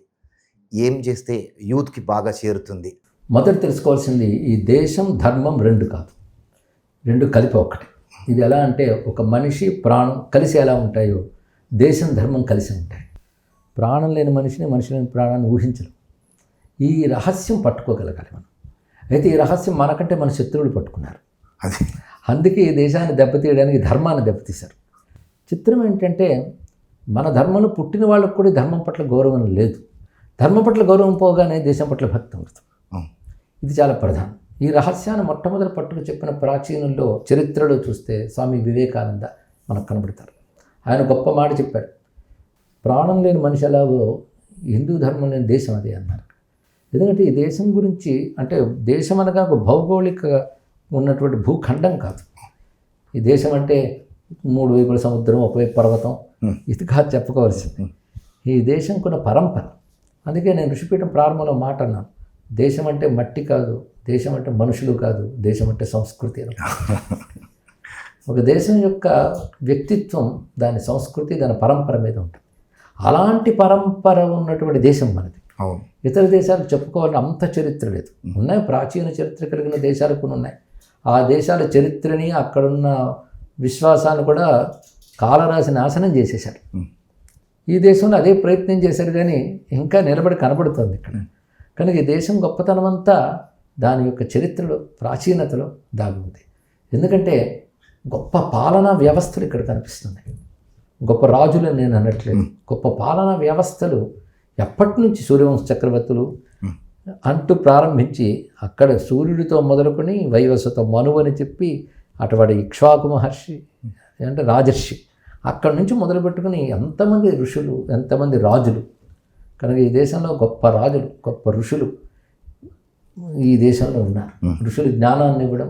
ఏం చేస్తే యూత్కి బాగా చేరుతుంది? మొదట తెలుసుకోవాల్సింది ఈ దేశం ధర్మం రెండు కాదు, రెండు కలిపి ఒకటి. ఇది ఎలా అంటే ఒక మనిషి ప్రాణం కలిసి ఎలా ఉంటాయో దేశం ధర్మం కలిసి ఉంటాయి. ప్రాణం లేని మనిషిని, మనిషి లేని ప్రాణాన్ని ఊహించరు. ఈ రహస్యం పట్టుకోగలగాలి మనం. అయితే ఈ రహస్యం మనకంటే మన శత్రువులు పట్టుకున్నారు. అందుకే ఈ దేశాన్ని దెబ్బతీయడానికి ధర్మాన్ని దెబ్బతీశారు. చిత్రం ఏంటంటే మన ధర్మంలో పుట్టిన వాళ్ళకు కూడా ధర్మం పట్ల గౌరవం లేదు. ధర్మం పట్ల గౌరవం పోగానే దేశం పట్ల భక్తి ఉంటుంది. ఇది చాలా ప్రధానం. ఈ రహస్యాన్ని మొట్టమొదటి పట్టుకు చెప్పిన ప్రాచీనుల్లో చరిత్రలో చూస్తే స్వామి వివేకానంద మనకు కనబడతారు. ఆయన గొప్ప మాట చెప్పాడు, ప్రాణం లేని మనిషి ఎలాగో హిందూ ధర్మం లేని దేశం అదే అన్నారు. ఎందుకంటే ఈ దేశం గురించి అంటే దేశం అనగా ఒక భౌగోళిక ఉన్నటువంటి భూఖండం కాదు. ఈ దేశం అంటే 3 వైపుల సముద్రం, ఒకవైపు పర్వతం, ఇది కాదు చెప్పుకోవాల్సింది. ఈ దేశంకున్న పరంపర. అందుకే నేను ఋషిపీఠం ప్రారంభంలో మాట అన్నాను, దేశం అంటే మట్టి కాదు, దేశం అంటే మనుషులు కాదు, దేశం అంటే సంస్కృతి. ఒక దేశం యొక్క వ్యక్తిత్వం దాని సంస్కృతి, దాని పరంపర మీద ఉంటుంది. అలాంటి పరంపర ఉన్నటువంటి దేశం మనది. ఇతర దేశాలు చెప్పుకోవాలని అంత చరిత్ర లేదు. ఉన్నాయి, ప్రాచీన చరిత్ర కలిగిన దేశాలు కొన్ని ఉన్నాయి. ఆ దేశాల చరిత్రని, అక్కడున్న విశ్వాసాన్ని కూడా కాలరాశి నాశనం చేసేశారు. ఈ దేశంలో అదే ప్రయత్నం చేశారు, కానీ ఇంకా నిలబడి కనబడుతుంది ఇక్కడ. కనుక ఈ దేశం గొప్పతనం అంతా దాని యొక్క చరిత్రలో, ప్రాచీనతలో దాగి ఉంది. ఎందుకంటే గొప్ప పాలనా వ్యవస్థలు ఇక్కడ కనిపిస్తున్నాయి. గొప్ప రాజులని నేను అనట్లేదు. గొప్ప పాలనా వ్యవస్థలు ఎప్పటి నుంచి సూర్యవంశ చక్రవర్తులు అంటూ ప్రారంభించి అక్కడ సూర్యుడితో మొదలుకొని వైవస్వత మనువు అని చెప్పి అటువంటి ఇక్ష్వాకు మహర్షి అంటే రాజర్షి అక్కడి నుంచి మొదలుపెట్టుకుని ఎంతమంది ఋషులు, ఎంతమంది రాజులు. కనుక ఈ దేశంలో గొప్ప రాజులు, గొప్ప ఋషులు ఈ దేశంలో ఉన్నారు. ఋషులు జ్ఞానాన్ని ఇవ్వడం,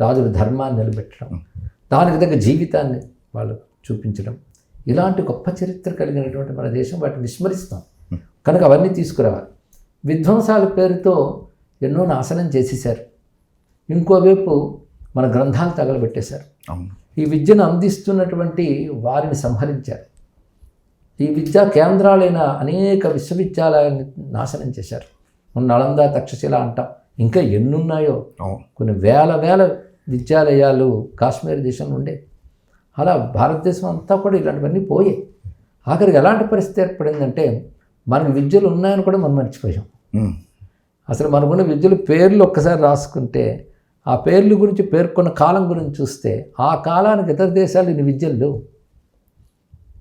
రాజులు ధర్మాన్ని నిలబెట్టడం, దానికి తగ్గ జీవితాన్ని వాళ్ళు చూపించడం, ఇలాంటి గొప్ప చరిత్ర కలిగినటువంటి మన దేశం వాటిని విస్మరిస్తాం. కనుక అవన్నీ తీసుకురావాలి. విధ్వంసాల పేరుతో ఎన్నో నాశనం చేసేశారు. ఇంకోవైపు మన గ్రంథాలు తగలబెట్టేశారు. ఈ విద్యను అందిస్తున్నటువంటి వారిని సంహరించారు. ఈ విద్యా కేంద్రాలైన అనేక విశ్వవిద్యాలయాన్ని నాశనం చేశారు. మన నలంద, తక్షశిల అంటాం, ఇంకా ఎన్నున్నాయో. కొన్ని వేల విద్యాలయాలు కాశ్మీర్ దేశంలో ఉండే. అలా భారతదేశం అంతా కూడా ఇలాంటివన్నీ పోయాయి. ఆఖరికి ఎలాంటి పరిస్థితి ఏర్పడిందంటే మనకు విద్యలు ఉన్నాయని కూడా మనం మర్చిపోయాం. అసలు మనకున్న విద్యలు పేర్లు ఒక్కసారి రాసుకుంటే ఆ పేర్ల గురించి పేర్కొన్న కాలం గురించి చూస్తే ఆ కాలానికి ఇతర దేశాలు ఇన్ని విద్యలు లేవు.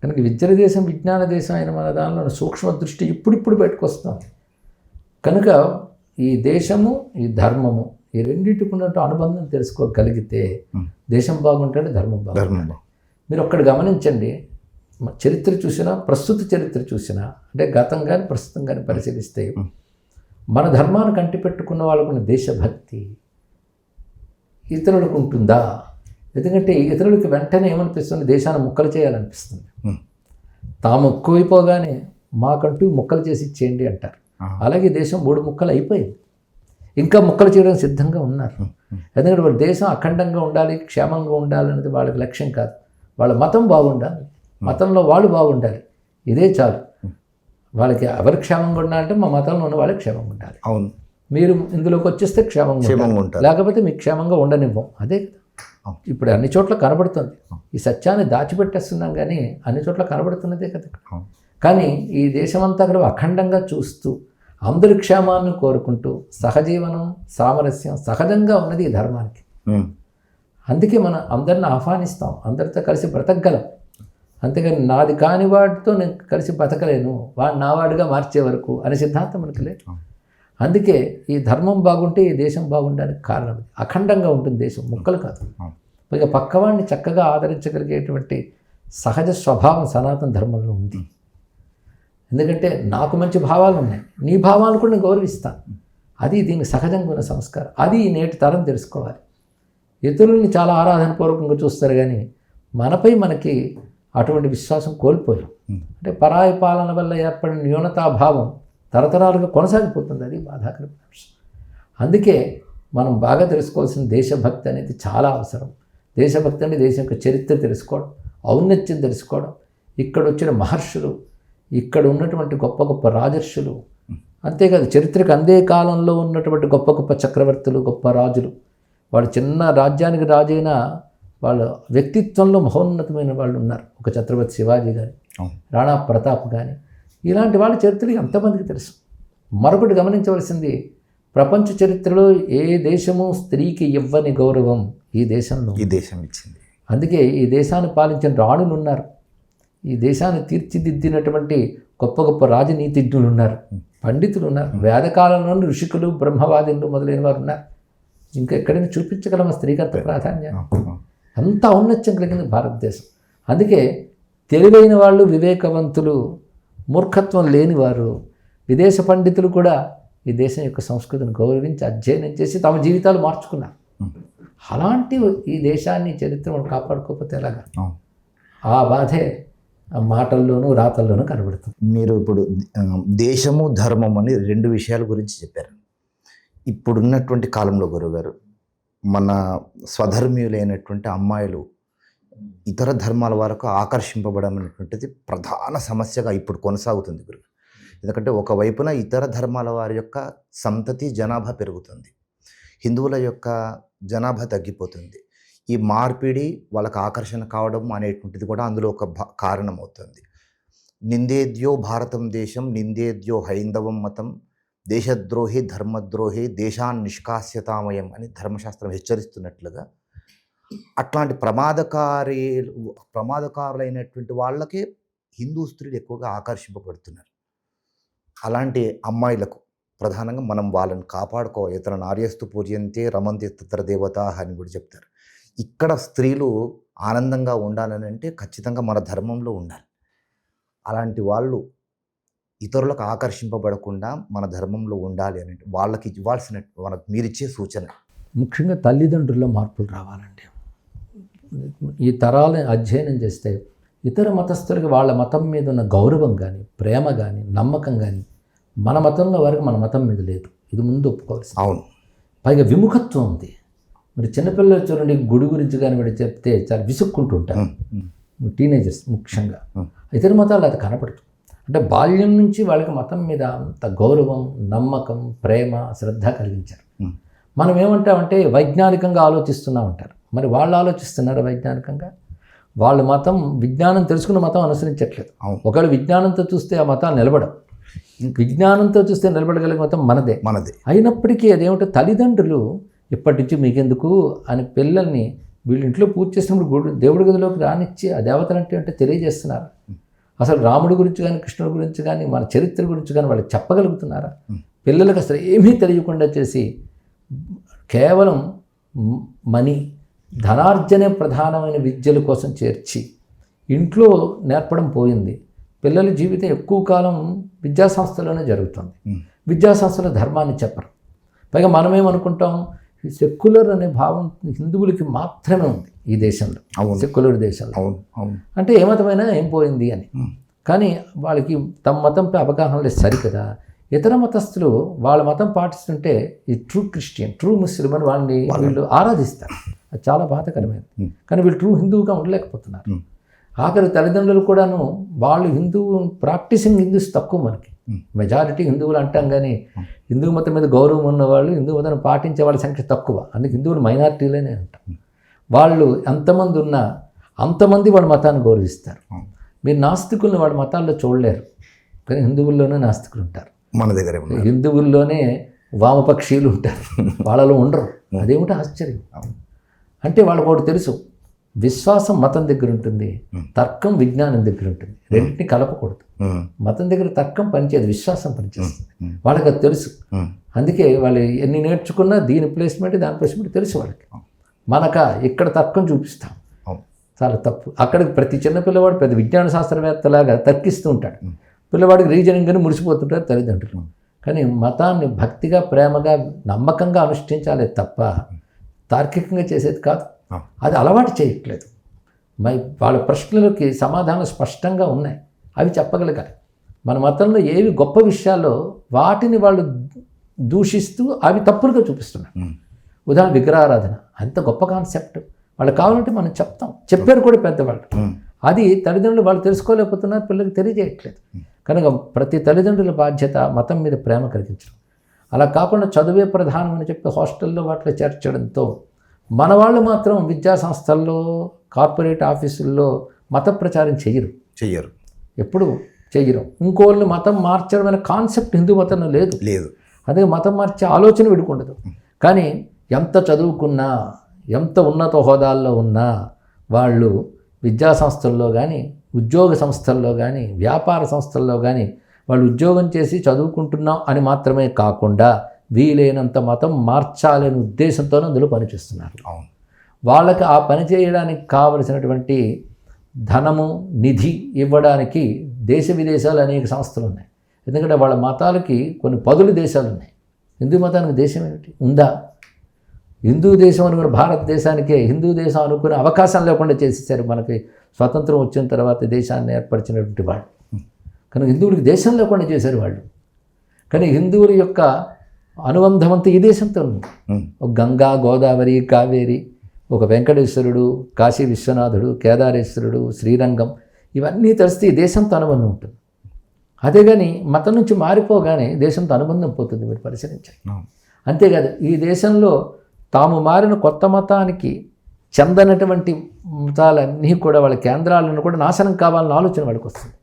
కనుక విద్యల దేశం, విజ్ఞాన దేశం అయిన మన దానిలో సూక్ష్మ దృష్టి ఇప్పుడిప్పుడు పెట్టుకొస్తాం. కనుక ఈ దేశము, ఈ ధర్మము, ఈ రెండింటికి ఉన్నట్టు అనుబంధం తెలుసుకోగలిగితే దేశం బాగుంటాడు, ధర్మం బాగుంటుంది. మీరు ఒక్కటి గమనించండి, చరిత్ర చూసినా, ప్రస్తుత చరిత్ర చూసినా, అంటే గతం కానీ ప్రస్తుతం కానీ పరిశీలిస్తే మన ధర్మాన్ని కంటిపెట్టుకున్న వాళ్ళకున్న దేశభక్తి ఇతరులకు ఉంటుందా? ఎందుకంటే ఇతరులకి వెంటనే ఏమనిపిస్తుంది, దేశాన్ని ముక్కలు చేయాలనిపిస్తుంది. తాము ఎక్కువైపోగానే మాకంటూ ముక్కలు చేసి ఇచ్చేయండి అంటారు. అలాగే దేశం 3 ముక్కలు అయిపోయింది. ఇంకా ముక్కలు చేయడానికి సిద్ధంగా ఉన్నారు. ఎందుకంటే వాళ్ళ దేశం అఖండంగా ఉండాలి, క్షేమంగా ఉండాలి అనేది వాళ్ళకి లక్ష్యం కాదు. వాళ్ళ మతం బాగుండాలి, మతంలో వాళ్ళు బాగుండాలి, ఇదే చాలు వాళ్ళకి. ఎవరు క్షేమంగా ఉండాలంటే మా మతంలో ఉన్న వాళ్ళకి క్షేమంగా ఉండాలి. అవును, మీరు ఇందులోకి వచ్చేస్తే క్షేమంగా ఉంటారు, లేకపోతే మీకు క్షేమంగా ఉండనివ్వం. అదే ఇప్పుడు అన్ని చోట్ల కనబడుతుంది. ఈ సత్యాన్ని దాచిపెట్టేస్తున్నాం కానీ అన్ని చోట్ల కనబడుతున్నదే కదా. కానీ ఈ దేశమంతా కూడా అఖండంగా చూస్తూ అందరి క్షేమాన్ని కోరుకుంటూ సహజీవనం, సామరస్యం సహజంగా ఉన్నది ఈ ధర్మానికి. అందుకే మనం అందరిని ఆహ్వానిస్తాం, అందరితో కలిసి బ్రతకగలం. అంతేగాని నాది కాని వాడితో నేను కలిసి బతకలేను, వాడు నావాడిగా మార్చే వరకు అనే సిద్ధాంతం మనకి లేదు. అందుకే ఈ ధర్మం బాగుంటే ఈ దేశం బాగుండడానికి కారణం ఇది. అఖండంగా ఉంటుంది దేశం, ముక్కలు కాదు. పైగా పక్కవాడిని చక్కగా ఆదరించగలిగేటువంటి సహజ స్వభావం సనాతన ధర్మంలో ఉంది. ఎందుకంటే నాకు మంచి భావాలు ఉన్నాయి, నీ భావాలు కూడా నేను గౌరవిస్తాను. అది దీనికి సహజంగా ఉన్న సంస్కారం. అది నేటి తరం తెలుసుకోవాలి. ఇతరుల్ని చాలా ఆరాధనపూర్వకంగా చూస్తారు కానీ మనకి అటువంటి విశ్వాసం కోల్పోయాం. అంటే పరాయి పాలన వల్ల ఏర్పడిన న్యూనతాభావం తరతరాలుగా కొనసాగిపోతుంది. అది బాధాకరమైన అంశం. అందుకే మనం బాగా తెలుసుకోవాల్సిన దేశభక్తి అనేది చాలా అవసరం. దేశభక్తి అంటే దేశం యొక్క చరిత్ర తెలుసుకోవడం, ఔన్నత్యం తెలుసుకోవడం, ఇక్కడ వచ్చిన మహర్షులు, ఇక్కడ ఉన్నటువంటి గొప్ప గొప్ప రాజర్షులు, అంతేకాదు చరిత్రకు అందే కాలంలో ఉన్నటువంటి గొప్ప గొప్ప చక్రవర్తులు, గొప్ప రాజులు, వాళ్ళు చిన్న రాజ్యానికి రాజైన వాళ్ళ వ్యక్తిత్వంలో మహోన్నతమైన వాళ్ళు ఉన్నారు. ఒక ఛత్రపతి శివాజీ కానీ, రాణా ప్రతాప్ కానీ, ఇలాంటి వాళ్ళ చరిత్రలు ఎంతమందికి తెలుసు. మరొకటి గమనించవలసింది, ప్రపంచ చరిత్రలో ఏ దేశము స్త్రీకి ఇవ్వని గౌరవం ఈ దేశంలో ఈ దేశం ఇచ్చింది. అందుకే ఈ దేశాన్ని పాలించిన రాణులు ఉన్నారు, ఈ దేశాన్ని తీర్చిదిద్దినటువంటి గొప్ప గొప్ప రాజనీతిజ్ఞులు ఉన్నారు, పండితులు ఉన్నారు, వేదకాలంలోని ఋషికులు, బ్రహ్మవాదులు మొదలైన వారు ఉన్నారు. ఇంకా ఎక్కడైనా చూపించగలమా స్త్రీకి అంత ప్రాధాన్యం? అంత ఔన్నత్యం కలిగింది భారతదేశం. అందుకే తెలివైన వాళ్ళు, వివేకవంతులు, మూర్ఖత్వం లేనివారు, విదేశ పండితులు కూడా ఈ దేశం యొక్క సంస్కృతిని గౌరవించి అధ్యయనం చేసి తమ జీవితాలు మార్చుకున్నారు. అలాంటి ఈ దేశాన్ని, చరిత్రను కాపాడుకోకపోతే ఎలాగా? ఆ బాధే మాటల్లోనూ రాతల్లోనూ కనబడుతుంది. మీరు ఇప్పుడు దేశము, ధర్మం అని 2 విషయాల గురించి చెప్పారు. ఇప్పుడున్నటువంటి కాలంలో గురువుగారు, మన స్వధర్మీయులైనటువంటి అమ్మాయిలు ఇతర ధర్మాల వరకు ఆకర్షింపబడడం అనేటువంటిది ప్రధాన సమస్యగా ఇప్పుడు కొనసాగుతుంది గురువు. ఎందుకంటే ఒకవైపున ఇతర ధర్మాల వారి యొక్క సంతతి జనాభా పెరుగుతుంది, హిందువుల యొక్క జనాభా తగ్గిపోతుంది. ఈ మార్పిడి వాళ్ళకు ఆకర్షణ కావడం అనేటువంటిది కూడా అందులో ఒక కారణం అవుతుంది. నిందేద్యో భారతం దేశం, నిందేద్యో హైందవం మతం, దేశద్రోహి ధర్మద్రోహి దేశాన్ నిష్కాస్యతామయం అని ధర్మశాస్త్రం హెచ్చరిస్తున్నట్లుగా అట్లాంటి ప్రమాదకారులైనటువంటి వాళ్ళకే హిందూ స్త్రీలు ఎక్కువగా ఆకర్షింపబడుతున్నారు. అలాంటి అమ్మాయిలకు ప్రధానంగా మనం వాళ్ళని కాపాడుకోవాలి. ఇతర నార్యస్తు పూజ్యంతే రమంతి తత్ర దేవత అని కూడా చెప్తారు. ఇక్కడ స్త్రీలు ఆనందంగా ఉండాలని అంటే ఖచ్చితంగా మన ధర్మంలో ఉండాలి. అలాంటి వాళ్ళు ఇతరులకు ఆకర్షింపబడకుండా మన ధర్మంలో ఉండాలి అని వాళ్ళకి ఇవ్వాల్సిన మనకు మీరిచ్చే సూచన. ముఖ్యంగా తల్లిదండ్రుల్లో మార్పులు రావాలండి. ఈ తరాలను అధ్యయనం చేస్తే ఇతర మతస్థులకి వాళ్ళ మతం మీద ఉన్న గౌరవం కానీ, ప్రేమ కానీ, నమ్మకం కానీ మన మతంలో వరకు మన మతం మీద లేదు. ఇది ముందు ఒప్పుకోవాల్సింది. అవును. పైగా విముఖత్వం ఉంది. మరి చిన్నపిల్లలు చూడండి, గుడి గురించి కానీ వాడు చెప్తే చాలా విసుక్కుంటూ ఉంటారు. టీనేజర్స్ ముఖ్యంగా. ఇతర మతాలు అది కనపడదు. అంటే బాల్యం నుంచి వాళ్ళకి మతం మీద అంత గౌరవం, నమ్మకం, ప్రేమ, శ్రద్ధ కలిగించారు. మనం ఏమంటామంటే వైజ్ఞానికంగా ఆలోచిస్తున్నాం అంటారు. మరి వాళ్ళు ఆలోచిస్తున్నారు వైజ్ఞానికంగా? వాళ్ళ మతం విజ్ఞానం తెలుసుకున్న మతం అనుసరించట్లేదు. ఒకవేళ విజ్ఞానంతో చూస్తే ఆ మతాలు నిలబడం, విజ్ఞానంతో చూస్తే నిలబడగలిగే మతం మనదే. అయినప్పటికీ అదేమిటో తల్లిదండ్రులు ఇప్పటి నుంచి మీకెందుకు అని పిల్లల్ని వీళ్ళ ఇంట్లో పూజ చేసినప్పుడు దేవుడి గదిలోకి రానిచ్చి ఆ దేవతలంటే అంటే తెలియజేస్తున్నారు. అసలు రాముడి గురించి కానీ, కృష్ణుడి గురించి కానీ, మన చరిత్ర గురించి కానీ వాళ్ళు చెప్పగలుగుతున్నారా? పిల్లలకు అసలు ఏమీ తెలియకుండా చేసి కేవలం మనీ, ధనార్జనే ప్రధానమైన విద్యల కోసం చేర్చి ఇంట్లో నేర్పడం పోయింది. పిల్లల జీవితం ఎక్కువ కాలం విద్యాసంస్థలోనే జరుగుతుంది. విద్యాసంస్థలో ధర్మాన్ని చెప్పరు. పైగా మనమేమనుకుంటాం, సెక్యులర్ అనే భావం హిందువులకి మాత్రమే ఉంది ఈ దేశంలో, సెక్యులర్ దేశంలో. అంటే ఏ మతమైనా ఏం పోయింది అని. కానీ వాళ్ళకి తమ మతంపై అవగాహన లేదు సరికదా. ఇతర మతస్థులు వాళ్ళ మతం పాటిస్తుంటే ఈ ట్రూ క్రిస్టియన్, ట్రూ ముస్లిం అని వాళ్ళని వీళ్ళు ఆరాధిస్తారు. అది చాలా బాధాకరమైనది. కానీ వీళ్ళు ట్రూ హిందువుగా ఉండలేకపోతున్నారు. ఆఖరి తల్లిదండ్రులు కూడాను వాళ్ళు ప్రాక్టీసింగ్ హిందూస్ తక్కువ. మనకి మెజారిటీ హిందువులు అంటాం కానీ హిందూ మతం మీద గౌరవం ఉన్నవాళ్ళు, హిందూ మతాన్ని పాటించే వాళ్ళ సంఖ్య తక్కువ. అందుకే హిందువులు మైనారిటీలోనే అంటాం. వాళ్ళు ఎంతమంది ఉన్నా అంతమంది వాళ్ళ మతాన్ని గౌరవిస్తారు. మీరు నాస్తికులను వాళ్ళ మతాల్లో చూడలేరు, కానీ హిందువుల్లోనే నాస్తికులు ఉంటారు. మన దగ్గర హిందువుల్లోనే వామపక్షీలు ఉంటారు, వాళ్ళలో ఉండరు. అదేమిటో ఆశ్చర్యం. అంటే వాళ్ళకు ఒకటి తెలుసు, విశ్వాసం మతం దగ్గర ఉంటుంది, తర్కం విజ్ఞానం దగ్గర ఉంటుంది. రెండింటిని కలపకూడదు. మతం దగ్గర తర్కం పనిచేయదు, విశ్వాసం పనిచేస్తుంది. వాళ్ళకి అది తెలుసు. అందుకే వాళ్ళు ఎన్ని నేర్చుకున్నా దీని ప్లేస్మెంట్ దాని ప్లేస్మెంట్ తెలుసు వాళ్ళకి. మనక ఇక్కడ తర్కం చూపిస్తాం, చాలా తప్పు. అక్కడికి ప్రతి చిన్న పిల్లవాడు పెద్ద విజ్ఞాన శాస్త్రవేత్తలాగా తర్కిస్తూ ఉంటాడు. పిల్లవాడికి రీజనింగ్ అని మురిసిపోతుంటారు తల్లిదండ్రులు. కానీ మతాన్ని భక్తిగా, ప్రేమగా, నమ్మకంగా అనుష్ఠించాలి తప్ప తార్కికంగా చేసేది కాదు. అది అలవాటు చేయట్లేదు. మరి వాళ్ళ ప్రశ్నలకి సమాధానం స్పష్టంగా ఉన్నాయి, అవి చెప్పగలగాలి. మన మతంలో ఏవి గొప్ప విషయాల్లో వాటిని వాళ్ళు దూషిస్తూ అవి తప్పులుగా చూపిస్తున్నారు. ఉదాహరణ విగ్రహారాధన, అంత గొప్ప కాన్సెప్ట్. వాళ్ళు కావాలంటే మనం చెప్తాం, చెప్పారు కూడా పెద్దవాళ్ళు. అది తల్లిదండ్రులు వాళ్ళు తెలుసుకోలేకపోతున్నారు, పిల్లలకి తెలియజేయట్లేదు. కనుక ప్రతి తల్లిదండ్రుల బాధ్యత మతం మీద ప్రేమ కలిగించడం. అలా కాకుండా చదువే ప్రధానం అని చెప్పి హాస్టల్లో వాటిలో చేర్చడంతో మన వాళ్ళు మాత్రం విద్యా సంస్థల్లో, కార్పొరేట్ ఆఫీసుల్లో మత ప్రచారం చెయ్యరు, ఎప్పుడు చెయ్యరు. ఇంకోళ్ళు మతం మార్చడం అనే కాన్సెప్ట్ హిందూ మతంలో లేదు. అదే మతం మార్చే ఆలోచన విడుకుండదు. కానీ ఎంత చదువుకున్నా, ఎంత ఉన్నత హోదాల్లో ఉన్నా వాళ్ళు విద్యా సంస్థల్లో కానీ, ఉద్యోగ సంస్థల్లో కానీ, వ్యాపార సంస్థల్లో కానీ వాళ్ళు ఉద్యోగం చేసి చదువుకుంటున్నాం అని మాత్రమే కాకుండా వీలైనంత మతం మార్చాలనే ఉద్దేశంతోనే అందులో పనిచేస్తున్నారు. వాళ్ళకి ఆ పని చేయడానికి కావలసినటువంటి ధనము, నిధి ఇవ్వడానికి దేశ విదేశాలు అనేక సంస్థలు ఉన్నాయి. ఎందుకంటే వాళ్ళ మతాలకి కొన్ని పదుల దేశాలు ఉన్నాయి. హిందూ మతానికి దేశం ఏమిటి ఉందా? హిందూ దేశం అనుకున్న భారతదేశానికే హిందూ దేశం అనుకునే అవకాశం లేకుండా చేసేసారు. మనకి స్వతంత్రం వచ్చిన తర్వాత దేశాన్ని ఏర్పరిచినటువంటి వాళ్ళు. కనుక హిందువులకి దేశం లేకుండా చేశారు వాళ్ళు. కానీ హిందువుల యొక్క అనుబంధం అంతా ఈ దేశంతో ఉంది. ఒక గంగా, గోదావరి, కావేరి, ఒక వెంకటేశ్వరుడు, కాశీ విశ్వనాథుడు, కేదారేశ్వరుడు, శ్రీరంగం, ఇవన్నీ తెలిస్తే ఈ దేశంతో అనుబంధం ఉంటుంది. అదే కానీ మతం నుంచి మారిపోగానే దేశంతో అనుబంధం పోతుంది. మీరు పరిశీలించాలి. అంతేకాదు ఈ దేశంలో తాము మారిన కొత్త మతానికి చెందనటువంటి మతాలన్నీ కూడా వాళ్ళ కేంద్రాలను కూడా నాశనం కావాలన్న ఆలోచన వాళ్ళకి వస్తుంది.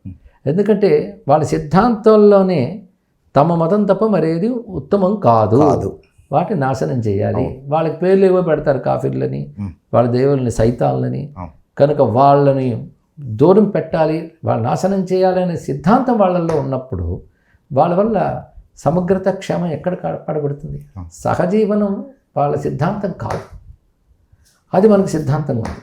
ఎందుకంటే వాళ్ళ సిద్ధాంతాల్లోనే తమ మతం తప్ప మరేది ఉత్తమం కాదు. వాటిని నాశనం చేయాలి. వాళ్ళకి పేర్లు ఏవో పెడతారు, కాఫీర్లని, వాళ్ళ దేవుళ్ళని సైతాలని. కనుక వాళ్ళని దూరం పెట్టాలి, వాళ్ళ నాశనం చేయాలనే సిద్ధాంతం వాళ్ళల్లో ఉన్నప్పుడు వాళ్ళ వల్ల సమగ్రత క్షేమం ఎక్కడ కాపాడబడుతుంది? సహజీవనం వాళ్ళ సిద్ధాంతం కాదు, అది మనకు సిద్ధాంతం ఉంది.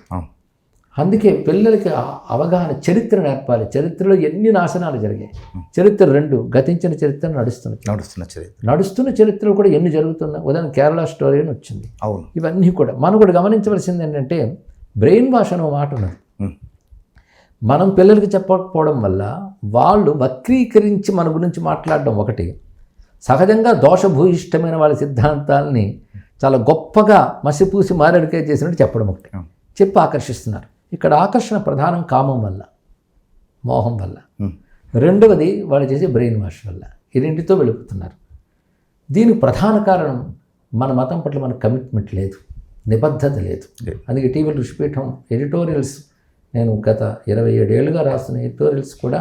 అందుకే పిల్లలకి అవగాహన, చరిత్ర నేర్పాలి. చరిత్రలో ఎన్ని నాశనాలు జరిగాయి. చరిత్ర 2, గతించిన చరిత్ర, నడుస్తున్న చరిత్రలో కూడా ఎన్ని జరుగుతున్నాయి. ఉదాహరణ కేరళ స్టోరీ అని వచ్చింది. అవును, ఇవన్నీ కూడా మనం కూడా గమనించవలసింది ఏంటంటే, బ్రెయిన్ వాష్ అనే మాట ఉన్నది. మనం పిల్లలకి చెప్పకపోవడం వల్ల వాళ్ళు వక్రీకరించి మన గురించి మాట్లాడడం ఒకటి, సహజంగా దోషభూయిష్టమైన వాళ్ళ సిద్ధాంతాలని చాలా గొప్పగా మసిపూసి మారేడుకాయ చేసినట్టు చెప్పడం ఒకటి, చెప్పి ఆకర్షిస్తున్నారు. ఇక్కడ ఆకర్షణ ప్రధానం కామం వల్ల, మోహం వల్ల. రెండవది వాళ్ళు చేసే బ్రెయిన్ వాష్ వల్ల. ఈ రెండితో వెళ్ళిపోతున్నారు. దీనికి ప్రధాన కారణం మన మతం పట్ల మనకు కమిట్మెంట్ లేదు, నిబద్ధత లేదు. అందుకే ఇటీవల ఋషిపీఠం ఎడిటోరియల్స్, నేను గత 27 ఏళ్ళుగా రాస్తున్న ఎడిటోరియల్స్ కూడా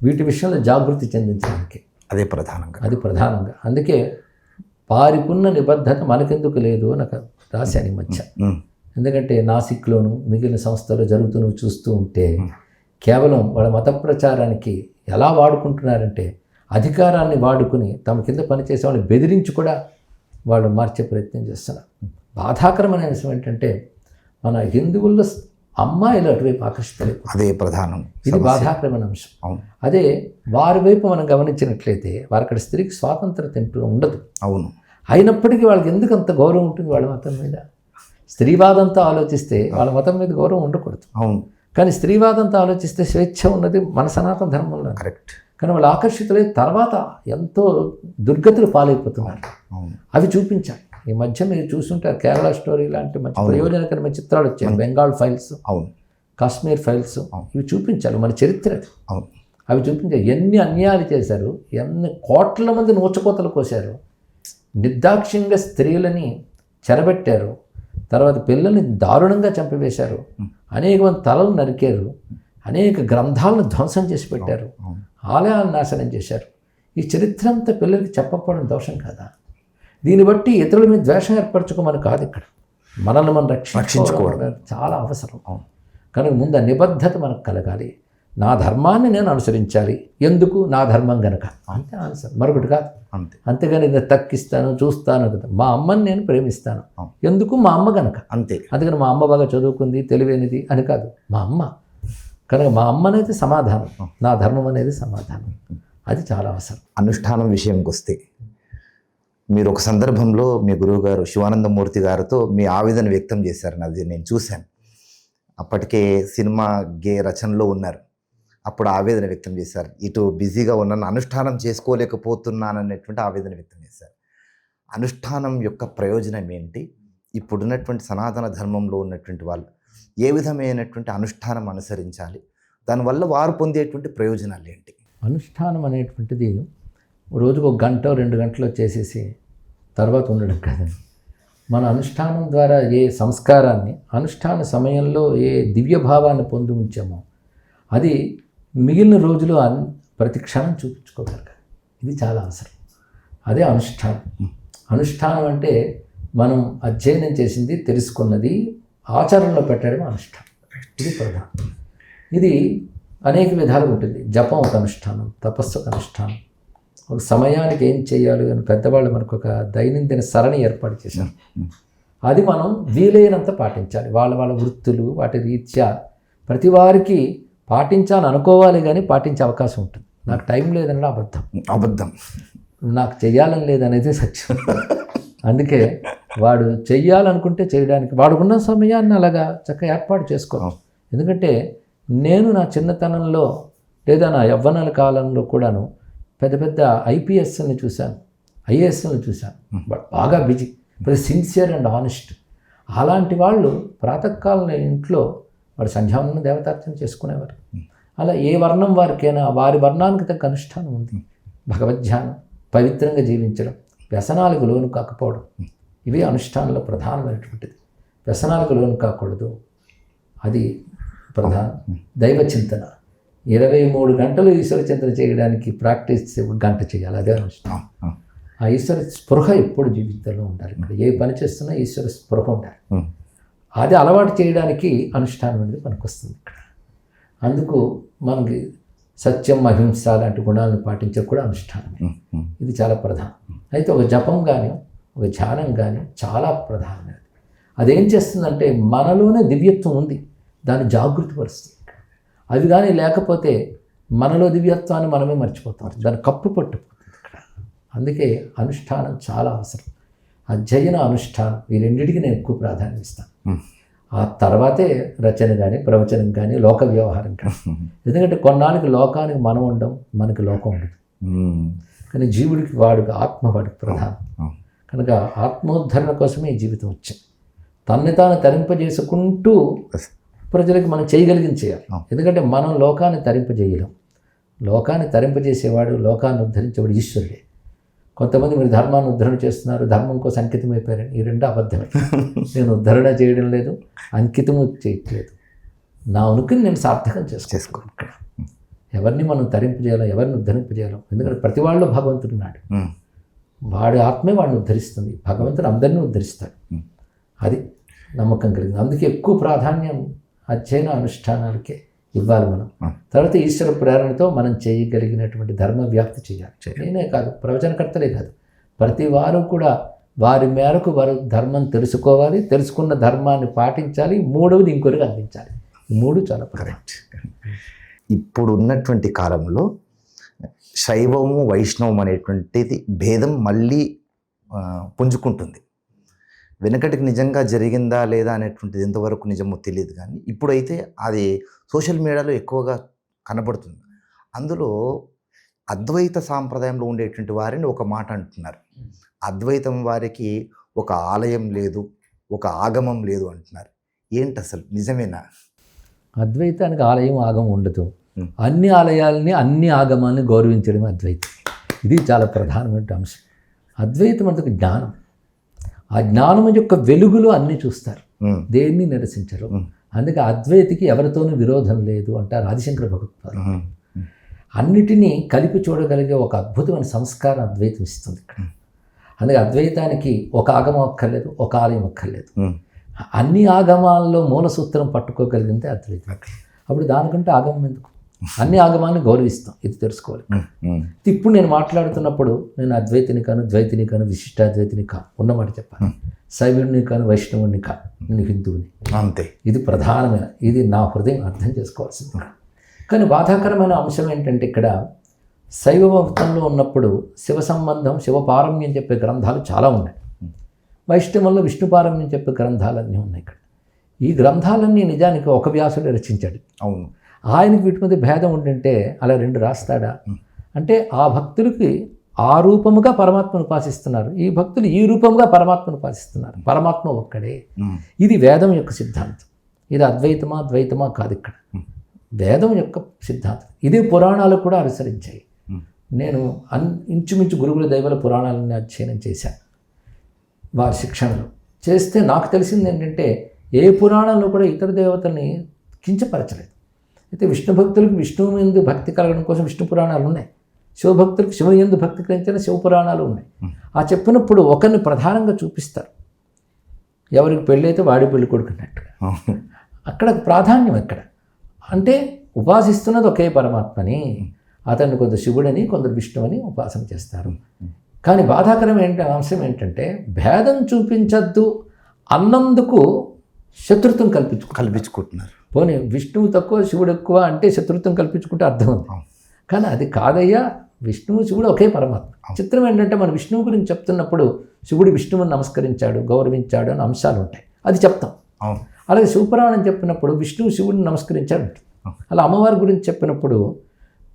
వీటి విషయంలో జాగృతి చెందించడానికి అది ప్రధానంగా. అందుకే వారికున్న నిబద్ధత మనకెందుకు లేదు అని రాశాను ఈ మధ్య. ఎందుకంటే నాసిక్లోను మిగిలిన సంస్థలో జరుగుతూ చూస్తూ ఉంటే కేవలం వాళ్ళ మత ప్రచారానికి ఎలా వాడుకుంటున్నారంటే, అధికారాన్ని వాడుకుని తమ కింద పనిచేసే వాళ్ళని బెదిరించి కూడా వాళ్ళు మార్చే ప్రయత్నం చేస్తున్నారు. బాధాకరమైన విషయం ఏంటంటే, మన హిందువుల్లో అమ్మాయిలు అటువైపు ఆకర్షితులైపోతారు. అదే ప్రధానం. ఇది బాధాకరమైన అంశం. అదే వారి వైపు మనం గమనించినట్లయితే వారు అక్కడ స్త్రీకి స్వాతంత్రత ఉండదు. అవును. అయినప్పటికీ వాళ్ళకి ఎందుకు అంత గౌరవం ఉంటుంది వాళ్ళ మతం మీద? స్త్రీవాదంతో ఆలోచిస్తే వాళ్ళ మతం మీద గౌరవం ఉండకూడదు. అవును. కానీ స్త్రీవాదంతో ఆలోచిస్తే స్వేచ్ఛ ఉన్నది మన సనాతన ధర్మంలో. కరెక్ట్. కానీ వాళ్ళు ఆకర్షితులై తర్వాత ఎంతో దుర్గతులు పాలైపోతున్నారు. అవి చూపించాలి. ఈ మధ్య మీరు చూస్తుంటారు, కేరళ స్టోరీ లాంటి మంచి ప్రయోజనకరమైన చిత్రాలు వచ్చాయి. బెంగాల్ ఫైల్స్, కాశ్మీర్ ఫైల్స్, ఇవి చూపించాలి. మన చరిత్ర అవి చూపించాలి. ఎన్ని అన్యాయాలు చేశారు, ఎన్ని కోట్ల మంది నూచకోతలు కోశారు, నిర్దాక్షిణ్యంగా స్త్రీలని చెరబెట్టారు, తర్వాత పిల్లల్ని దారుణంగా చంపివేశారు, అనేక మంది తలలు నరికారు, అనేక గ్రంథాలను ధ్వంసం చేసి పెట్టారు, ఆలయాలను నాశనం చేశారు. ఈ చరిత్ర అంతా పిల్లలకి చెప్పకపోవడం దోషం కాదా? దీన్ని బట్టి ఇతరుల మీద ద్వేషం ఏర్పరచుకోమని కాదు, ఇక్కడ మనల్ని మనం రక్షించుకోవడం చాలా అవసరం. కనుక ముందు ఆ నిబద్ధత మనకు కలగాలి. నా ధర్మాన్ని నేను అనుసరించాలి. ఎందుకు? నా ధర్మం గనక. అంతే ఆన్సర్, మరొకటి కాదు. అంతేగాని నేను తక్కిస్తాను, చూస్తాను కదా. మా అమ్మని నేను ప్రేమిస్తాను, ఎందుకు? మా అమ్మ గనక. అంతే. అందుకని మా అమ్మ బాగా చదువుకుంది, తెలివైనది అని కాదు, మా అమ్మ కనుక. మా అమ్మ అనేది సమాధానం, నా ధర్మం అనేది సమాధానం. అది చాలా అవసరం. అనుష్ఠానం విషయంకి వస్తే, మీరు ఒక సందర్భంలో మీ గురువుగారు శివానందమూర్తి గారితో మీ ఆవేదన వ్యక్తం చేశారని అది నేను చూశాను. అప్పటికే సినిమా రచనలో ఉన్నారు. అప్పుడు ఆవేదన వ్యక్తం చేశారు. ఇటు బిజీగా ఉన్నాను, అనుష్ఠానం చేసుకోలేకపోతున్నాననేటువంటి ఆవేదన వ్యక్తం చేశారు. అనుష్ఠానం యొక్క ప్రయోజనం ఏంటి? ఇప్పుడున్నటువంటి సనాతన ధర్మంలో ఉన్నటువంటి వాళ్ళు ఏ విధమైనటువంటి అనుష్ఠానం అనుసరించాలి? దానివల్ల వారు పొందేటువంటి ప్రయోజనాలు ఏంటి? అనుష్ఠానం అనేటువంటిది రోజుకు 1 గంట 2 గంటలు చేసేసి తర్వాత ఉండడం కాదండి. మన అనుష్ఠానం ద్వారా ఏ సంస్కారాన్ని, అనుష్ఠాన సమయంలో ఏ దివ్యభావాన్ని పొంది ఉంచామో అది మిగిలిన రోజులు ప్రతి క్షణం చూపించుకోగలగాలి. ఇది చాలా అవసరం. అదే అనుష్ఠానం. అనుష్ఠానం అంటే మనం అధ్యయనం చేసింది, తెలుసుకున్నది ఆచరణలో పెట్టడం అనుష్ఠానం. ఇది ప్రధానం. ఇది అనేక విధాలు ఉంటుంది. జపం ఒక అనుష్ఠానం, తపస్సు ఒక అనుష్ఠానం. ఒక సమయానికి ఏం చేయాలి అని పెద్దవాళ్ళు మనకు ఒక దైనందిన సరళి ఏర్పాటు చేశారు. అది మనం వీలైనంత పాటించాలి. వాళ్ళ వృత్తులు వాటి రీత్యా ప్రతి వారికి పాటించాలని అనుకోవాలి, కానీ పాటించే అవకాశం ఉంటుంది. నాకు టైం లేదన్న అబద్ధం, నాకు చెయ్యాలని లేదనేది సత్యం. అందుకే వాడు చెయ్యాలనుకుంటే చేయడానికి వాడుకున్న సమయాన్ని అలాగా చక్కగా ఏర్పాటు చేసుకోవాలి. ఎందుకంటే నేను నా చిన్నతనంలో లేదా నా యవ్వనాల కాలంలో కూడాను పెద్ద పెద్ద ఐపీఎస్ని చూశాను, ఐఏఎస్ని చూశాను. బట్ బాగా busy, very sincere and honest. అలాంటి వాళ్ళు ప్రాతకాలం ఇంట్లో వాడు సంధ్యావందనం దేవతార్చన చేసుకునేవారు. అలా ఏ వర్ణం వారికైనా వారి వర్ణానికి తగ్గ అనుష్ఠానం ఉంది. భగవద్ధ్యానం, పవిత్రంగా జీవించడం, వ్యసనాలకు లోను కాకపోవడం, ఇవే అనుష్ఠానంలో ప్రధానమైనటువంటిది. వ్యసనాలకు లోను కాకూడదు, అది ప్రధానం. దైవ చింతన 23 గంటలు ఈశ్వర చింతన చేయడానికి ప్రాక్టీస్ 1 గంట చేయాలి, అదే అనుష్ఠానం. ఆ ఈశ్వర స్పృహ ఎప్పుడు జీవితంలో ఉండాలి. ఇక్కడ ఏ పని చేస్తున్నా ఈశ్వర స్పృహ ఉండాలి. అది అలవాటు చేయడానికి అనుష్ఠానం అనేది పనికొస్తుంది ఇక్కడ. అందుకు మనకి సత్యం, అహింస లాంటి గుణాలను పాటించే కూడా అనుష్ఠానమే. ఇది చాలా ప్రధానం. అయితే ఒక జపం కానీ ఒక ధ్యానం కానీ చాలా ప్రధానమైనది. అదేం చేస్తుందంటే మనలోనే దివ్యత్వం ఉంది, దాన్ని జాగృతిపరుస్తుంది. అది కానీ లేకపోతే మనలో దివ్యత్వాన్ని మనమే మర్చిపోతాం, దాన్ని కప్పు పట్టుకుంటుంది ఇక్కడ. అందుకే అనుష్ఠానం చాలా అవసరం. అధ్యయన, అనుష్ఠానం ఈ రెండింటికి నేను ఎక్కువ ప్రాధాన్యం ఇస్తాను. ఆ తర్వాతే రచన కానీ, ప్రవచనం కానీ, లోక వ్యవహారం కానీ. ఎందుకంటే కొన్నాళ్ళకి లోకానికి మనం ఉండం, మనకి లోకం ఉండదు. కానీ జీవుడికి వాడికి ఆత్మ వాడికి ప్రధానం. కనుక ఆత్మోద్ధరణ కోసమే ఈ జీవితం వచ్చింది. తన్ని తాను తరింపజేసుకుంటూ ప్రజలకు మనం చేయగలిగింది చేయాలి. ఎందుకంటే మనం లోకాన్ని తరింపజేయలేం. లోకాన్ని తరింపజేసేవాడు, లోకాన్ని ఉద్ధరించేవాడు ఈశ్వరుడే. కొంతమంది మీరు ధర్మాన్ని ఉద్ధరణ చేస్తున్నారు, ధర్మం కోసం అంకితమైపోయారని. ఈ రెండు అబద్ధమే. నేను ఉద్ధరణ చేయడం లేదు, అంకితము చేయట్లేదు. నా ఉనికిని నేను సార్థకం చేసుకోను. ఇక్కడ ఎవరిని మనం తరింపజేయాలో, ఎవరిని ఉద్ధరింపజేయాలో. ఎందుకంటే ప్రతి వాళ్ళు భగవంతుడు ఉన్నాడు. వాడి ఆత్మే వాడిని ఉద్ధరిస్తుంది. భగవంతుడు అందరినీ ఉద్ధరిస్తాడు. అది నమ్మకం కలిగింది. అందుకే ఎక్కువ ప్రాధాన్యం అధ్యయన అనుష్ఠానాలకే ఇవ్వాలి మనం. తర్వాత ఈశ్వర ప్రేరణతో మనం చేయగలిగినటువంటి ధర్మ వ్యాప్తి చేయాలి. నేనే కాదు, ప్రవచనకర్తలే కాదు, ప్రతి వారు కూడా వారి మేరకు వారు ధర్మం తెలుసుకోవాలి, తెలుసుకున్న ధర్మాన్ని పాటించాలి, మూడవది ఇంకొకరికి అందించాలి. మూడు చాలా కరెక్ట్. ఇప్పుడు ఉన్నటువంటి కాలంలో శైవము వైష్ణవం అనేటువంటిది భేదం మళ్ళీ పుంజుకుంటుంది. వెనకటికి నిజంగా జరిగిందా లేదా అనేటువంటిది ఎంతవరకు నిజమో తెలియదు, కానీ ఇప్పుడైతే అది సోషల్ మీడియాలో ఎక్కువగా కనబడుతుంది. అందులో అద్వైత సాంప్రదాయంలో ఉండేటువంటి వారిని ఒక మాట అంటున్నారు, అద్వైతం వారికి ఒక ఆలయం లేదు, ఒక ఆగమం లేదు అంటున్నారు. ఏంటి అసలు నిజమేనా? అద్వైతానికి ఆలయం, ఆగమం ఉండదు. అన్ని ఆలయాలని, అన్ని ఆగమాలని గౌరవించడం అద్వైతం. ఇది చాలా ప్రధానమైన అంశం. అద్వైతం అంటే జ్ఞానం. ఆ జ్ఞానం యొక్క వెలుగులో అన్నీ చూస్తారు, దేన్ని నిరసించరు. అందుకే అద్వైతికి ఎవరితోనూ విరోధం లేదు అంటారు ఆదిశంకర భగవత్పాదులు. అన్నిటినీ కలిపి చూడగలిగే ఒక అద్భుతమైన సంస్కారం అద్వైతం ఇస్తుంది ఇక్కడ. అందుకే అద్వైతానికి ఒక ఆగమం అక్కర్లేదు, ఒక ఆలయం అక్కర్లేదు. అన్ని ఆగమాల్లో మూల సూత్రం పట్టుకోగలిగితే అద్వైతం. అప్పుడు దానికంటే ఆగమం ఎందుకు? అన్ని ఆగమాన్ని గౌరవిస్తాం, ఇది తెలుసుకోవాలి. ఇప్పుడు నేను మాట్లాడుతున్నప్పుడు నేను అద్వైతిని కాను, ద్వైతిని కాను, విశిష్టాద్వైతిని కాను, ఉన్నమాట చెప్పాను. శైవుడిని కాను, వైష్ణవుని కాను, నేను హిందువుని. అంతే. ఇది ప్రధానమైన, ఇది నా హృదయం అర్థం చేసుకోవాల్సింది. కానీ బాధాకరమైన అంశం ఏంటంటే ఇక్కడ శైవ మతంలో ఉన్నప్పుడు శివ సంబంధం, శివపారమ్యం చెప్పే గ్రంథాలు చాలా ఉన్నాయి. వైష్ణవంలో విష్ణుపారమ్యం చెప్పే గ్రంథాలన్నీ ఉన్నాయి ఇక్కడ. ఈ గ్రంథాలన్నీ నిజానికి ఒక వ్యాసుడే రచించాడు. అవును. ఆయనకి వీటి మీద భేదం ఉంటుంటే అలా రెండు రాస్తాడా? అంటే ఆ భక్తులకి ఆ రూపముగా పరమాత్మను ఉపాసిస్తున్నారు, ఈ భక్తులు ఈ రూపముగా పరమాత్మను ఉపాసిస్తున్నారు. పరమాత్మ ఒక్కడే. ఇది వేదం యొక్క సిద్ధాంతం. ఇది అద్వైతమా ద్వైతమా కాదు, ఇక్కడ వేదం యొక్క సిద్ధాంతం. ఇదే పురాణాలు కూడా అనుసరించాయి. నేను ఇంచుమించు గురువుల దైవాల పురాణాలని అధ్యయనం చేశాను. వారి శిక్షణలో చేస్తే నాకు తెలిసింది ఏంటంటే ఏ పురాణంలో కూడా ఇతర దేవతల్ని కించపరచలేదు. అయితే విష్ణు భక్తులకు విష్ణువు యందు భక్తి కలగడం కోసం విష్ణు పురాణాలు ఉన్నాయి, శివభక్తులకు శివ యందు భక్తి కలిగించిన శివ పురాణాలు ఉన్నాయి. ఆ చెప్పినప్పుడు ఒకరిని ప్రధానంగా చూపిస్తారు. ఎవరికి పెళ్ళైతే వాడి పెళ్ళి కొడుకున్నట్టుగా అక్కడ ప్రాధాన్యం. ఎక్కడ అంటే ఉపాసిస్తున్నది ఒకే పరమాత్మని, అతన్ని కొందరు శివుడని, కొందరు విష్ణువని ఉపాసన చేస్తారు. కానీ బాధాకరమైన అంశం ఏంటంటే భేదం చూపించద్దు అన్నందుకు శత్రుత్వం కల్పించుకుంటున్నారు. పోనీ విష్ణువు తక్కువ శివుడు ఎక్కువ అంటే శత్రుత్వం కల్పించుకుంటే అర్థం ఉంది. కానీ అది కాదయ్యా, విష్ణువు శివుడు ఒకే పరమాత్మ. చిత్రం ఏంటంటే మన విష్ణువు గురించి చెప్తున్నప్పుడు శివుడు విష్ణువుని నమస్కరించాడు, గౌరవించాడు అని అంశాలు ఉంటాయి, అది చెప్తాం. అలాగే శివపురాణం చెప్పినప్పుడు విష్ణువు శివుడిని నమస్కరించాడు. అలా అమ్మవారి గురించి చెప్పినప్పుడు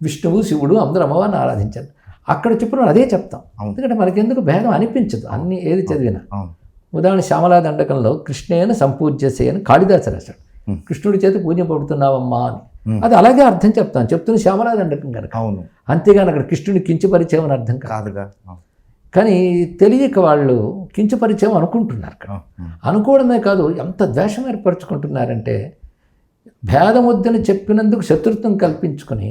విష్ణువు శివుడు అందరూ అమ్మవారిని ఆరాధించారు. అక్కడ చెప్పిన అదే చెప్తాం. ఎందుకంటే మనకెందుకు భేదం అనిపించదు అన్ని ఏది చదివినా. ఉదాహరణ శ్యామలా దండకంలో కృష్ణేన సంపూజ్యసే అని కాళిదాసు రాశాడు. కృష్ణుడి చేత పూజ పడుతున్నావమ్మా అని. అది అలాగే అర్థం చెప్తాను, చెప్తున్న శ్యామలా దండకం కనుక. అవును. అంతేగాని అక్కడ కృష్ణుని కించపరిచేమని అర్థం కాదుగా. కానీ తెలియక వాళ్ళు కించపరిచేం అనుకుంటున్నారు. అనుకోవడమే కాదు, ఎంత ద్వేషం ఏర్పరచుకుంటున్నారంటే భేదం వద్దని చెప్పినందుకు శత్రుత్వం కల్పించుకొని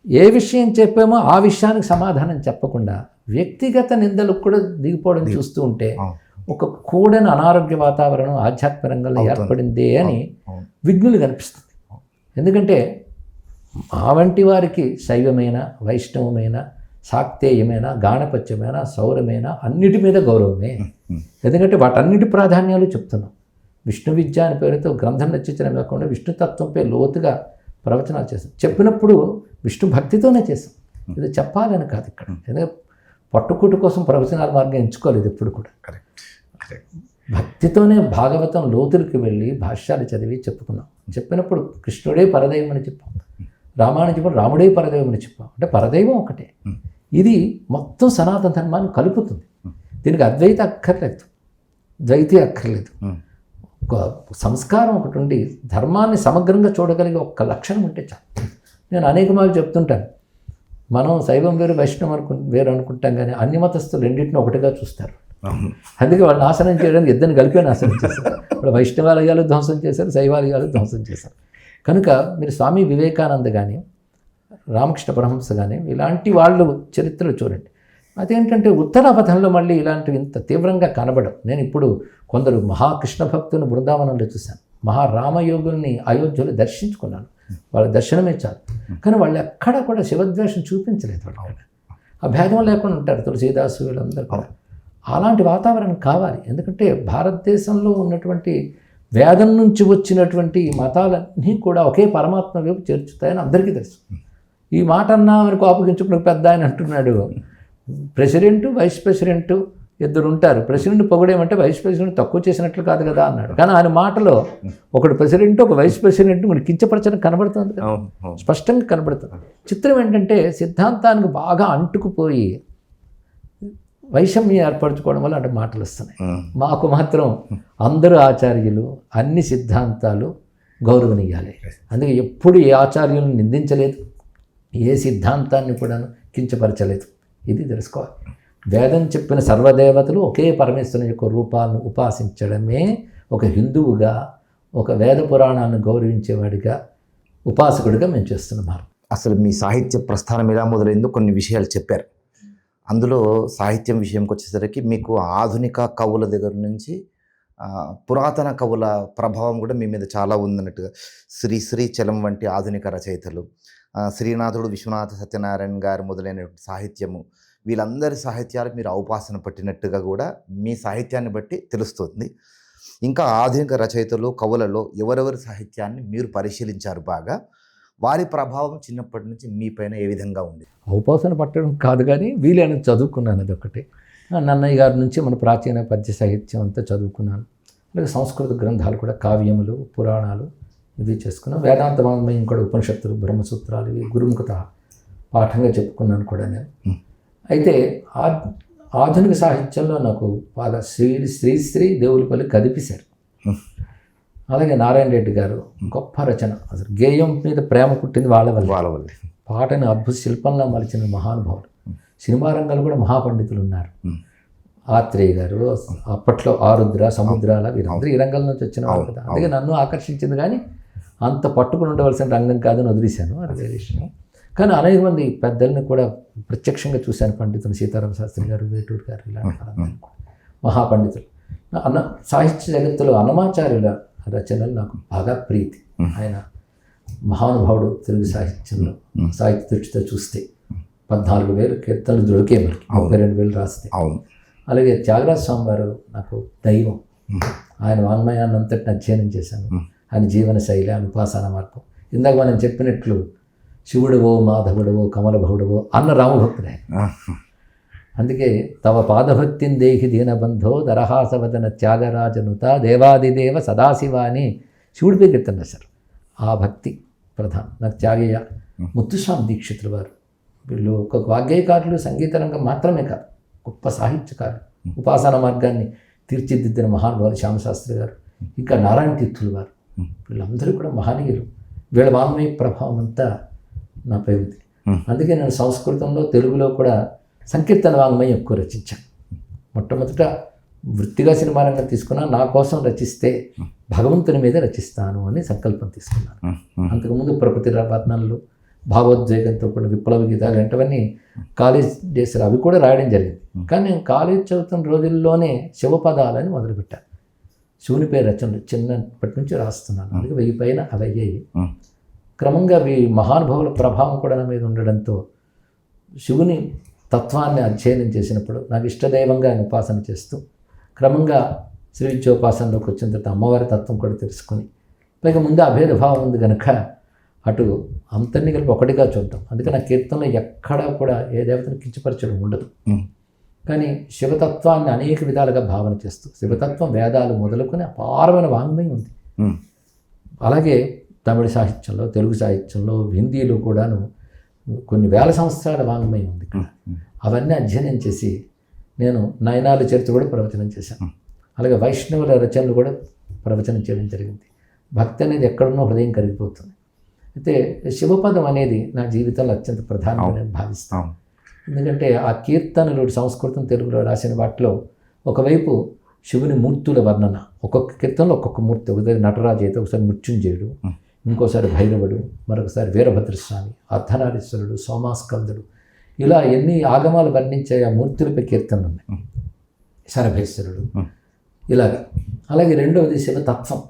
ఏ విషయం చెప్పామో ఆ విషయానికి సమాధానం చెప్పకుండా వ్యక్తిగత నిందలకు కూడా దిగిపోవడం చూస్తూ ఉంటే ఒక కూడని అనారోగ్య వాతావరణం ఆధ్యాత్మిక రంగంలో ఏర్పడిందే అని విఘ్నులు కనిపిస్తుంది. ఎందుకంటే మా వంటి వారికి శైవమైన, వైష్ణవమైన, శాక్తేయమైన, గాణపత్యమైన, సౌరమైన అన్నిటి మీద గౌరవమే. ఎందుకంటే వాటన్నిటి ప్రాధాన్యాలు చెప్తున్నాం. విష్ణు విద్య అనే పేరుతో గ్రంథం రచించడం కాకుండా విష్ణుతత్వంపై లోతుగా ప్రవచనాలు చేస్తాం. చెప్పినప్పుడు విష్ణు భక్తితోనే చేస్తాం. ఇది చెప్పాలని కాదు ఇక్కడ. ఎందుకంటే పట్టుకుట్టు కోసం ప్రవచనాల మార్గం ఎంచుకోలేదు ఎప్పుడు కూడా. భక్తితోనే భాగవతం లోతులకి వెళ్ళి భాష్యాలు చదివి చెప్పుకున్నాం. చెప్పినప్పుడు కృష్ణుడే పరదైవం అని చెప్పాం, రామాయణం చెప్పిన రాముడే పరదైవం అని చెప్పాం. అంటే పరదైవం ఒకటే. ఇది మొత్తం సనాతన ధర్మాన్ని కలుపుతుంది. దీనికి అద్వైత అక్కర్లేదు, ద్వైతి అక్కర్లేదు. ఒక సంస్కారం ఒకటి ఉండి ధర్మాన్ని సమగ్రంగా చూడగలిగే ఒక్క లక్షణం ఉంటే చాలు. నేను అనేక మార్లు చెప్తుంటాను, మనం శైవం వేరు వైష్ణవం వేరు అనుకుంటాం, కానీ అన్ని మతస్థులు రెండింటిని ఒకటిగా చూస్తారు. అందుకే వాళ్ళు నాశనం చేయడానికి ఇద్దరిని కలిపే నాశనం చేశారు. ఇప్పుడు వైష్ణవాలయాలు ధ్వంసం చేశారు, శైవాలయాలు ధ్వంసం చేశారు. కనుక మీరు స్వామి వివేకానంద కానీ, రామకృష్ణ పరమహంస కానీ ఇలాంటి వాళ్ళు చరిత్రలు చూడండి. అదేంటంటే ఉత్తరాపథంలో మళ్ళీ ఇలాంటివి ఇంత తీవ్రంగా కనబడం. నేను ఇప్పుడు కొందరు మహాకృష్ణ భక్తులను బృందావనంలో చూశాను, మహారామయోగుల్ని అయోధ్యలో దర్శించుకున్నాను. వాళ్ళ దర్శనమే చాలు. కానీ వాళ్ళు ఎక్కడా కూడా శివద్వేషం చూపించలేదు. వాళ్ళు ఆ భేదం లేకుండా ఉంటారు. తులసీదాసు వీళ్ళందరూ కూడా అలాంటి వాతావరణం కావాలి. ఎందుకంటే భారతదేశంలో ఉన్నటువంటి వేదం నుంచి వచ్చినటువంటి మతాలన్నీ కూడా ఒకే పరమాత్మ వైపు చేర్చుతాయని అందరికీ తెలుసు. ఈ మాట అన్నా మరి కోపగించుకున్న పెద్ద ఆయన అంటున్నాడు, ప్రెసిడెంటు వైస్ ప్రెసిడెంటు ఇద్దరు ఉంటారు, ప్రెసిడెంట్ పొగడేమంటే వైస్ ప్రెసిడెంట్ తక్కువ చేసినట్లు కాదు కదా అన్నాడు. కానీ ఆయన మాటలో ఒకడు ప్రెసిడెంట్, ఒక వైస్ ప్రెసిడెంట్ మనకి కించపరచడం కనబడుతుంది కదా, స్పష్టంగా కనబడుతుంది. చిత్రం ఏంటంటే సిద్ధాంతానికి బాగా అంటుకుపోయి వైషమ్యం ఏర్పరచుకోవడం వల్ల అంటే మాటలు వస్తున్నాయి. మాకు మాత్రం అందరూ ఆచార్యులు, అన్ని సిద్ధాంతాలు గౌరవనీయాలి. అందుకే ఎప్పుడు ఏ ఆచార్యులను నిందించలేదు, ఏ సిద్ధాంతాన్ని కూడా కించపరచలేదు. ఇది తెలుసుకోవాలి. వేదం చెప్పిన సర్వదేవతలు ఒకే పరమేశ్వరుని యొక్క రూపాలను ఉపాసించడమే ఒక హిందువుగా, ఒక వేద పురాణాలను గౌరవించేవాడిగా, ఉపాసకుడిగా మేము చేస్తున్నాం. అసలు మీ సాహిత్య ప్రస్థానం ఎలా మొదలైందో కొన్ని విషయాలు చెప్పారు. అందులో సాహిత్యం విషయంకి వచ్చేసరికి మీకు ఆధునిక కవుల దగ్గర నుంచి పురాతన కవుల ప్రభావం కూడా మీ మీద చాలా ఉందన్నట్టుగా, శ్రీచలం వంటి ఆధునిక రచయితలు, శ్రీనాథుడు, విశ్వనాథ సత్యనారాయణ గారు మొదలైన సాహిత్యము, వీళ్ళందరి సాహిత్యాలు మీరు ఔపాసన పట్టినట్టుగా కూడా మీ సాహిత్యాన్ని బట్టి తెలుస్తుంది. ఇంకా ఆధునిక రచయితలు, కవులలో ఎవరెవరి సాహిత్యాన్ని మీరు పరిశీలించారు బాగా, వారి ప్రభావం చిన్నప్పటి నుంచి మీ పైన ఏ విధంగా ఉంది? ఔపాసన పట్టడం కాదు కానీ వీలైన చదువుకున్నాను. అదొకటి. నన్నయ్య గారి నుంచి మన ప్రాచీన పద్య సాహిత్యం అంతా చదువుకున్నాను. అలాగే సంస్కృత గ్రంథాలు కూడా, కావ్యములు, పురాణాలు ఇవి చేసుకున్నాను. వేదాంత వాంగ్మయం కూడా, ఉపనిషత్తులు, బ్రహ్మసూత్రాలు ఇవి గురుముఖత పాఠంగా చెప్పుకున్నాను కూడా నేను. అయితే ఆధునిక సాహిత్యంలో నాకు బాగా శ్రీశ్రీ దేవులపల్లి కదిపిశారు. అలాగే నారాయణ రెడ్డి గారు గొప్ప రచన, అసలు గేయం మీద ప్రేమ పుట్టింది వాళ్ళ వల్ల. పాటని అద్భుత శిల్పంలా మలిచిన మహానుభావులు. సినిమా రంగాలు కూడా మహాపండితులు ఉన్నారు. ఆత్రేయ గారు, అప్పట్లో ఆరుద్ర, సముద్రాల, వీరందరూ ఈ రంగం నుంచి వచ్చిన వాళ్ళు కదా. అందుకే నన్ను ఆకర్షించింది, కానీ అంత పట్టుకుని ఉండవలసిన రంగం కాదని వదిలేశాను, అది వేరే విషయం. కానీ అనేక మంది పెద్దల్ని కూడా ప్రత్యక్షంగా చూశాను. పండితులు సీతారామ శాస్త్రి గారు, వేటూరు గారు, ఇలాంటి మహాపండితులు. సాహిత్య జగత్తులో అన్నమాచార్యుల రచనలు నాకు బాగా ప్రీతి. ఆయన మహానుభావుడు. తెలుగు సాహిత్యంలో సాహిత్య దృష్టితో చూస్తే 14,000 కీర్తనలు దొరికే మనకి, 32,000 రాస్తే. అలాగే త్యాగరాజ స్వామి వారు నాకు దైవం. ఆయన వాంగ్మయాన్ని అంతటిని అధ్యయనం చేశాను. ఆయన జీవన శైలి, ఆయన ఉపాసన మార్గం. ఇందాక మనం చెప్పినట్లు శివుడవో, మాధవుడవో, కమలభవుడవో అన్న రామభక్తుడు ఆయన. అందుకే తవ పాదభక్తిని దేహి దీనబంధో దరహాసవదన త్యాగరాజనుత దేవాదిదేవ సదాశివాని శివుడిపై కీర్తన రాశారు. ఆ భక్తి ప్రధానం. నాకు త్యాగయ్య, ముత్తుస్వామి దీక్షితులు వారు, వీళ్ళు ఒక వాగ్గేయకారులు, సంగీత రంగం మాత్రమే కాదు, గొప్ప సాహిత్యకారులు. ఉపాసన మార్గాన్ని తీర్చిదిద్దిన మహానుభావులు శ్యామశాస్త్రి గారు, ఇంకా నారాయణ తీర్థులు వారు, వీళ్ళందరూ కూడా మహనీయులు. వీళ్ళ వాంగ్మయ ప్రభావం అంతా నాపై ఉంది. అందుకే నేను సంస్కృతంలో, తెలుగులో కూడా సంకీర్తన వాంగ్మయం ఎక్కువ రచించాను. మొట్టమొదట వృత్తిగా సినిమా రంగం తీసుకున్నా, నా కోసం రచిస్తే భగవంతుని మీద రచిస్తాను అని సంకల్పం తీసుకున్నాను. అంతకుముందు ప్రకృతి రత్నాలు, భావోద్వేగంతో కూడిన విప్లవ గీతాలు ఇలాంటివన్నీ కాలేజ్ డేస్లో అవి కూడా రాయడం జరిగింది. కానీ నేను కాలేజ్ చదువుతున్న రోజుల్లోనే శివపదాలని మొదలుపెట్టాను. శివుని పేరు రచనలు చిన్నప్పటి నుంచి రాస్తున్నాను. అందుకే 1000 పైన అవి అయ్యాయి. క్రమంగా అవి మహానుభావుల ప్రభావం కూడా నా మీద ఉండడంతో శివుని తత్వాన్ని అధ్యయనం చేసినప్పుడు నాకు ఇష్టదైవంగా ఆయన ఉపాసన చేస్తూ క్రమంగా శ్రీ విద్యోపాసనలోకి వచ్చిన తర్వాత అమ్మవారి తత్వం కూడా తెలుసుకొని పైగా ముందు అభేద భావం ఉంది కనుక అటు అంతన్ని కలిపి ఒకటిగా చూడటం. అందుకే నా కీర్తనలో ఎక్కడా కూడా ఏ దేవతను కించపరచడం ఉండదు. కానీ శివతత్వాన్ని అనేక విధాలుగా భావన చేస్తూ శివతత్వం వేదాలు మొదలుకొని అపారమైన వాంగ్మయం ఉంది. అలాగే తమిళ సాహిత్యంలో, తెలుగు సాహిత్యంలో, హిందీలో కూడాను కొన్ని వేల సంవత్సరాల వాంగ్మయం ఉంది ఇక్కడ. అవన్నీ అధ్యయనం చేసి నేను నయనాల చరిత్ర కూడా ప్రవచనం చేశాను. అలాగే వైష్ణవుల రచనలు కూడా ప్రవచనం చేయడం జరిగింది. భక్తి అనేది ఎక్కడున్నో హృదయం కరిగిపోతుంది. అయితే శివపదం అనేది నా జీవితంలో అత్యంత ప్రధానమైన భావిస్తాను. ఎందుకంటే ఆ కీర్తనలు సంస్కృతం తెలుగులో రాసిన వాటిలో ఒకవైపు శివుని మూర్తుల వర్ణన, ఒక్కొక్క కీర్తనలో ఒక్కొక్క మూర్తి, ఒకసారి నటరాజు అయితే, ఒకసారి మృత్యుంజయుడు, ఇంకోసారి భైరవుడు, మరొకసారి వీరభద్రస్వామి, అర్ధనారీశ్వరుడు, సోమాస్కందుడు, ఇలా ఎన్ని ఆగమాలు వర్ణించే ఆ మూర్తులపై కీర్తనలు ఉన్నాయి. శరభేశ్వరుడు ఇలాగా. అలాగే రెండవది శివతత్వం,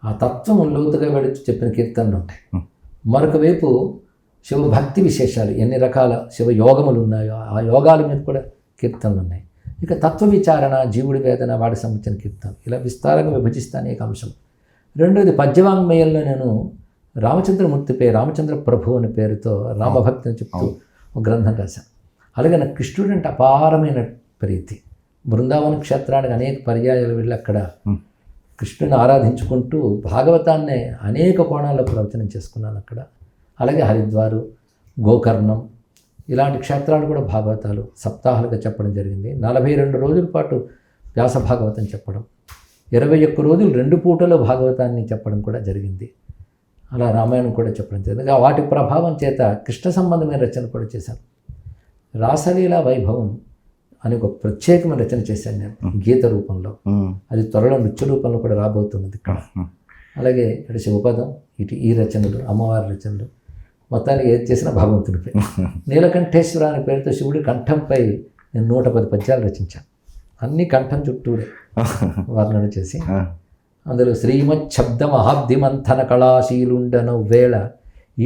ఆ తత్వం లోతుగా వెళి చెప్పిన కీర్తనలు ఉంటాయి. మరొక వైపు శివభక్తి విశేషాలు, ఎన్ని రకాల శివ యోగములు ఉన్నాయో ఆ యోగాల మీద కూడా కీర్తనలు ఉన్నాయి. ఇక తత్వ విచారణ, జీవుడి వేదన, వాడికి సంబంధించిన కీర్తనలు, ఇలా విస్తారంగా విభజిస్తే అనేక అంశం. రెండవది పద్యవాంగ్మయంలో నేను రామచంద్రమూర్తిపై రామచంద్ర ప్రభు అనే పేరుతో రామభక్తిని చెప్తూ ఒక గ్రంథం రాశాను. అలాగే నాకు కృష్ణుడు అంటే అపారమైన ప్రీతి. బృందావన క్షేత్రానికి అనేక పర్యాయాలు వెళ్ళి అక్కడ కృష్ణుని ఆరాధించుకుంటూ భాగవతాన్ని అనేక కోణాల్లో ప్రవచనం చేసుకున్నాను అక్కడ. అలాగే హరిద్వారు, గోకర్ణం ఇలాంటి క్షేత్రాలు కూడా భాగవతాలు సప్తాహాలుగా చెప్పడం జరిగింది. 42 రోజుల పాటు వ్యాస భాగవతం చెప్పడం, 21 రోజులు 2 పూటలో భాగవతాన్ని చెప్పడం కూడా జరిగింది. అలా రామాయణం కూడా చెప్పడం జరిగింది. వాటి ప్రభావం చేత కృష్ణ సంబంధమైన రచన కూడా చేశాను. రాసలీలా వైభవం అని ఒక ప్రత్యేకమైన రచన చేశాను నేను గీత రూపంలో. అది త్వరలో నృత్య రూపంలో కూడా రాబోతున్నది ఇక్కడ. అలాగే ఇటు శివపదం, ఇటు ఈ రచనలు, అమ్మవారి రచనలు, మొత్తానికి ఏది చేసినా భగవంతుడిపై. నీలకంఠేశ్వర అనే పేరుతో శివుడి కంఠంపై నేను 110 పద్యాలు రచించాను. అన్ని కంఠం చుట్టూరే వర్ణన చేసి అందులో శ్రీమత్ శబ్ద మహాబ్దిమంథన కళాశీలుండను వేళ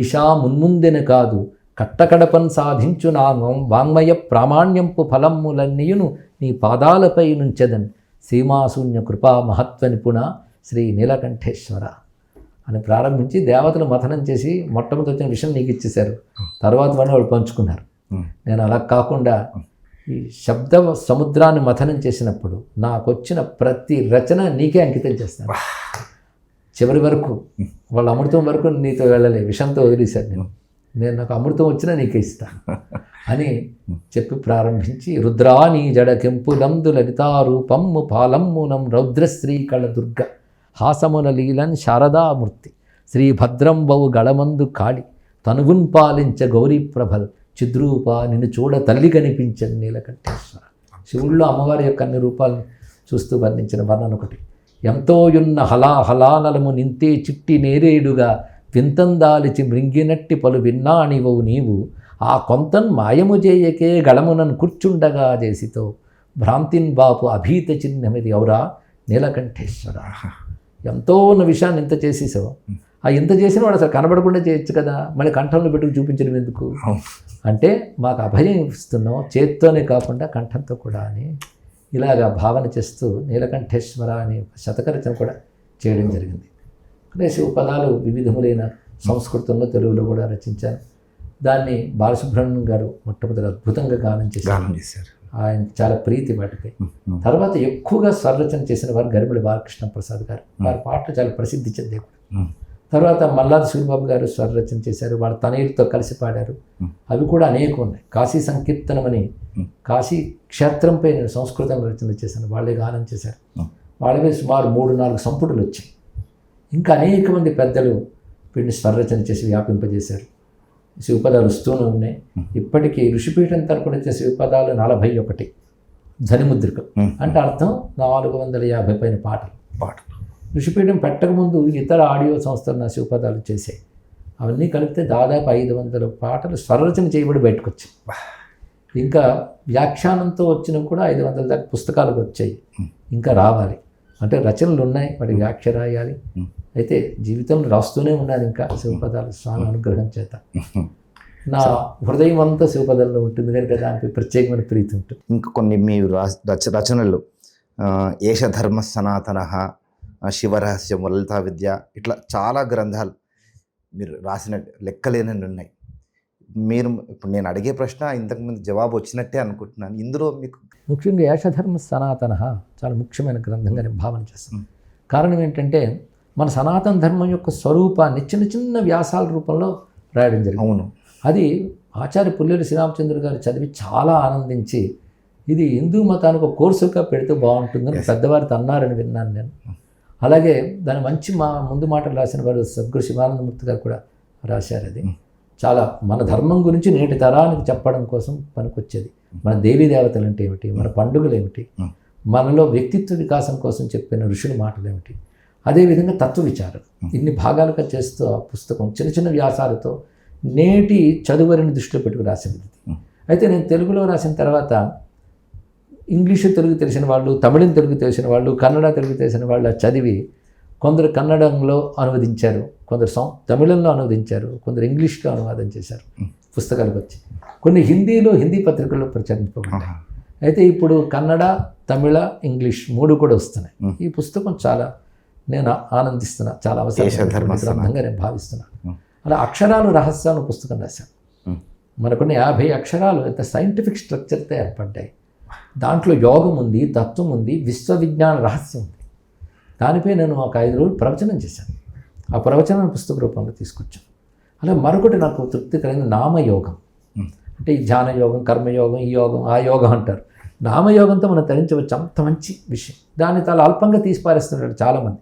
ఈశా మున్ముందెన కాదు కట్టకడపన్ సాధించు నా వాంగ్మయ ప్రామాణ్యంపు ఫలమ్ములన్నీయును నీ పాదాలపై నుంచెదన్ సీమాశూన్య కృపా మహత్వ నిపుణ శ్రీ నీలకంఠేశ్వర అని ప్రారంభించి దేవతలు మథనం చేసి మొట్టమొదటి వచ్చిన విషయం నీకు ఇచ్చేశారు, తర్వాత వాళ్ళు పంచుకున్నారు. నేను అలా కాకుండా ఈ శబ్ద సముద్రాన్ని మథనం చేసినప్పుడు నాకు వచ్చిన ప్రతి రచన నీకే అంకితం చేస్తాను. చివరి వరకు వాళ్ళ అమృతం వరకు నీతో వెళ్ళలే, విషంతో వదిలేశాను. నేను నాకు అమృతం వచ్చినా నీకే ఇస్తాను అని చెప్పి ప్రారంభించి రుద్రా నీ జడ కెంపులందు లలితారూపమ్ము పాలమ్మునం రౌద్రశ్రీ కళ దుర్గ హాసమున లీలన్ శారదామూర్తి శ్రీభద్రంబవు గళమందు కాళి తనుగున్ పాలించ గౌరీ ప్రభల్ చిద్రూప నిన్ను చూడ తల్లి కనిపించని నీలకంఠేశ్వర. శివుల్లో అమ్మవారి యొక్క అన్ని రూపాలను చూస్తూ వర్ణించిన వర్ణన ఒకటి. ఎంతోయున్న హలాహలానలము నింతే చిట్టి నేరేడుగా వింతందాలిచి మృంగినట్టి పలు విన్నాణివవు నీవు ఆ కొంతన్ మాయము చేయకే గళమునన్ కూర్చుండగా చేసితో భ్రాంతిన్ బాపు అభీత చిహ్నమిది ఔరా నీలకంఠేశ్వర. ఎంతో ఉన్న విషయాన్ని ఇంత చేసేసావు, ఆ ఇంత చేసిన వాడు అసలు కనబడకుండా చేయొచ్చు కదా, మళ్ళీ కంఠంలో పెట్టుకు చూపించడం ఎందుకు అంటే మాకు అభయం ఇస్తున్నావు చేత్తోనే కాకుండా కంఠంతో కూడా అని ఇలాగా భావన చేస్తూ నీలకంఠేశ్వర అనే శతకరచన కూడా చేయడం జరిగింది. అంటే శివపదాలు వివిధములైన సంస్కృతంలో తెలుగులో కూడా రచించాను. దాన్ని బాలసుబ్రహ్మణ్యం గారు మొట్టమొదటి అద్భుతంగా గానం చేశారు. ఆయన చాలా ప్రీతి వాటిపై. తర్వాత ఎక్కువగా స్వరరచన చేసిన వారు గరిమెళి బాలకృష్ణ ప్రసాద్ గారు. వారి పాటలు చాలా ప్రసిద్ధి చెందే. తర్వాత మల్లాది సూరిబాబు గారు స్వరరచన చేశారు, వాళ్ళ తనయులతో కలిసి పాడారు. అవి కూడా అనేకం ఉన్నాయి. కాశీ సంకీర్తనం అని కాశీ క్షేత్రంపై నేను సంస్కృతంలో రచన చేశాను, వాళ్ళే గానం చేశారు. వాళ్ళవే సుమారు 3-4 సంపుటులు వచ్చాయి. ఇంకా అనేక మంది పెద్దలు వీటిని స్వరరచన చేసి వ్యాపింపజేశారు. శివపదాలు వస్తూనే ఉన్నాయి. ఇప్పటికీ ఋషిపీఠం తరపున వచ్చే శివపదాలు 41 ధ్వనిముద్రికం అంటే అర్థం 450 పైన పాటలు. ఋషిపీఠం పెట్టకముందు ఇతర ఆడియో సంస్థలు నా శివపదాలు చేశాయి. అవన్నీ కలిపితే దాదాపు 500 పాటలు స్వరరచన చేయబడి బయటకు వచ్చాయి. ఇంకా వ్యాఖ్యానంతో వచ్చినవి కూడా 500 దాకా పుస్తకాలకు వచ్చాయి. ఇంకా రావాలి. అంటే రచనలు ఉన్నాయి, వాటి వ్యాఖ్య రాయాలి. అయితే జీవితంలో రాస్తూనే ఉన్నాను ఇంకా శివపదాలు స్వామి అనుగ్రహం చేత. నా హృదయం అంతా శివపదాల్లో ఉంటుంది కనుక దానికి ప్రత్యేకమైన ప్రీతి ఉంటుంది. ఇంకా కొన్ని మీ రచనలు ఏషధర్మ సనాతన, శివరహస్యం, లలితా విద్య, ఇట్లా చాలా గ్రంథాలు మీరు రాసిన లెక్కలేనన్ని ఉన్నాయి. మీరు ఇప్పుడు నేను అడిగే ప్రశ్న ఇంతకుముందు జవాబు వచ్చినట్టే అనుకుంటున్నాను. ఇందులో మీకు ముఖ్యంగా ఏషధర్మ సనాతన చాలా ముఖ్యమైన గ్రంథంగా నేను భావన చేస్తాను. కారణం ఏంటంటే మన సనాతన ధర్మం యొక్క స్వరూపాన్ని చిన్న చిన్న వ్యాసాల రూపంలో రాయడం జరిగింది. అవును, అది ఆచార్య పుల్లేరు శ్రీరామచంద్ర గారు చదివి చాలా ఆనందించి ఇది హిందూ మతానికి ఒక కోర్సుగా పెడితే బాగుంటుందని పెద్దవారితో అన్నారని విన్నాను నేను. అలాగే దాని మంచి ముందు మాటలు రాసిన వారు సద్గురు శివానందమూర్తి గారు కూడా రాశారు. అది చాలా మన ధర్మం గురించి నేటి తరానికి చెప్పడం కోసం పనికొచ్చేది. మన దేవీ దేవతలు అంటే ఏమిటి, మన పండుగలు ఏమిటి, మనలో వ్యక్తిత్వ వికాసం కోసం చెప్పిన ఋషుల మాటలు ఏమిటి, అదేవిధంగా తత్వ విచారం, ఇన్ని భాగాలుగా చేస్తూ ఆ పుస్తకం చిన్న చిన్న వ్యాసాలతో నేటి చదువరిని దృష్టిలో పెట్టుకుని రాసింది. అయితే నేను తెలుగులో రాసిన తర్వాత ఇంగ్లీషు తెలుగు తెలిసిన వాళ్ళు, తమిళం తెలుగు తెలిసిన వాళ్ళు, కన్నడ తెలుగు తెలిసిన వాళ్ళు చదివి కొందరు కన్నడంలో అనువదించారు, కొందరు తమిళంలో అనువదించారు, కొందరు ఇంగ్లీష్లో అనువాదం చేశారు, పుస్తకాలకు వచ్చి కొన్ని హిందీ పత్రికల్లో ప్రచురింపబడ్డాయి. అయితే ఇప్పుడు కన్నడ, తమిళ, ఇంగ్లీష్ 3 కూడా వస్తున్నాయి. ఈ పుస్తకం చాలా నేను ఆనందిస్తున్నా, చాలా అవసరమైన గ్రంథంగా నేను భావిస్తున్నాను. అలా అక్షరాలు రహస్యాలు పుస్తకం రాశాను. మనకున్న 50 అక్షరాలు ఎంత సైంటిఫిక్ స్ట్రక్చర్తో ఏర్పడ్డాయి. దాంట్లో యోగం ఉంది, తత్వం ఉంది, విశ్వవిజ్ఞాన రహస్యం ఉంది. దానిపై నేను ఒక 5 రోజులు ప్రవచనం చేశాను. ఆ ప్రవచనాన్ని పుస్తక రూపంలో తీసుకొచ్చాను. అలా మరొకటి నాకు తృప్తికరమైన నామయోగం. అంటే ఈ ధ్యాన యోగం, కర్మయోగం, ఈ యోగం, ఆ యోగం అంటారు. నామయోగంతో మనం తరించవచ్చు, అంత మంచి విషయం. దాన్ని చాలా అల్పంగా తీసిపారేస్తున్నారు చాలామంది.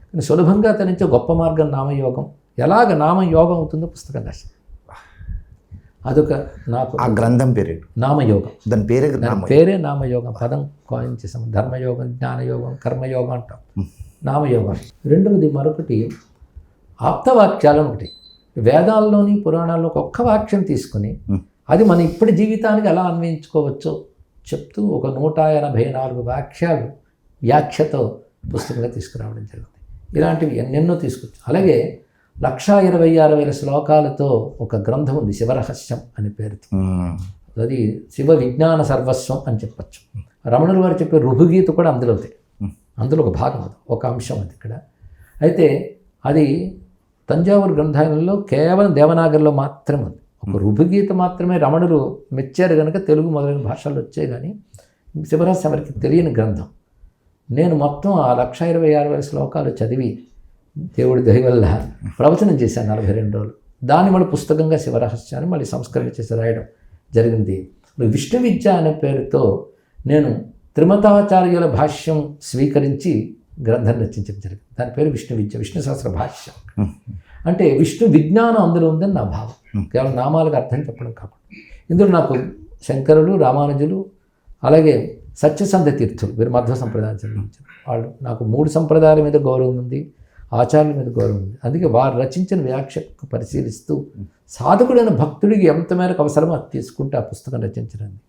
కానీ సులభంగా తరించే గొప్ప మార్గం నామయోగం. ఎలాగ నామయోగం అవుతుందో పుస్తకం రాశాను. అదొక నాకు ఆ గ్రంథం పేరు నామయోగం. దాని పేరే నామయోగం. పదం కాయిన్ చేసాము. ధర్మయోగం, జ్ఞానయోగం, కర్మయోగం అంటాం. నామయోగం. రెండవది మరొకటి ఆప్తవాక్యాలు. ఒకటి వేదాల్లోని పురాణాల్లో ఒక్క వాక్యం తీసుకుని అది మన ఇప్పటి జీవితానికి ఎలా అన్వయించుకోవచ్చో చెప్తూ ఒక 184 వాక్యాలు వ్యాఖ్యతో పుస్తకంగా తీసుకురావడం జరిగింది. ఇలాంటివి ఎన్నెన్నో తీసుకొచ్చు. అలాగే 126,000 శ్లోకాలతో ఒక గ్రంథం ఉంది, శివరహస్యం అనే పేరుతో. అది శివ విజ్ఞాన సర్వస్వం అని చెప్పచ్చు. రమణుల వారు చెప్పే రుభుగీత కూడా అందులో ఒక భాగం, అది ఒక అంశం. అది ఇక్కడ అయితే అది తంజావూరు గ్రంథాలయంలో కేవలం దేవనాగరిలో మాత్రమే ఉంది. ఒక రుభుగీత మాత్రమే రమణులు మెచ్చారు కనుక తెలుగు మొదలైన భాషల్లో వచ్చాయి. కానీ శివరహస్యం ఎవరికి తెలియని గ్రంథం. నేను మొత్తం ఆ 126,000 శ్లోకాలు చదివి దేవుడి దయ వల్ల ప్రవచనం చేశాను 42 రోజులు. దాన్ని మళ్ళీ పుస్తకంగా శివరహస్యాన్ని మళ్ళీ సంస్కరణ చేసి రాయడం జరిగింది. విష్ణు విద్య అనే పేరుతో నేను త్రిమతాచార్యుల భాష్యం స్వీకరించి గ్రంథం రచించడం జరిగింది. దాని పేరు విష్ణు విద్య, విష్ణు సహస్ర భాష్యం. అంటే విష్ణు విజ్ఞానం అందులో ఉందని నా భావం. కేవలం నామాలకు అర్థం చెప్పడం కాకుండా ఇందులో నాకు శంకరులు, రామానుజులు, అలాగే సత్యసంధ తీర్థులు, వీరు మధ్వ సంప్రదాయం చెందించారు. వాళ్ళు నాకు 3 సంప్రదాయాల మీద గౌరవం ఉంది, ఆచార్యుల మీద గౌరవం ఉంది. అందుకే వారు రచించిన వ్యాఖ్యకు పరిశీలిస్తూ సాధకుడైన భక్తుడికి ఎంత మేరకు అవసరమో అది తీసుకుంటే ఆ పుస్తకం రచించడానికి.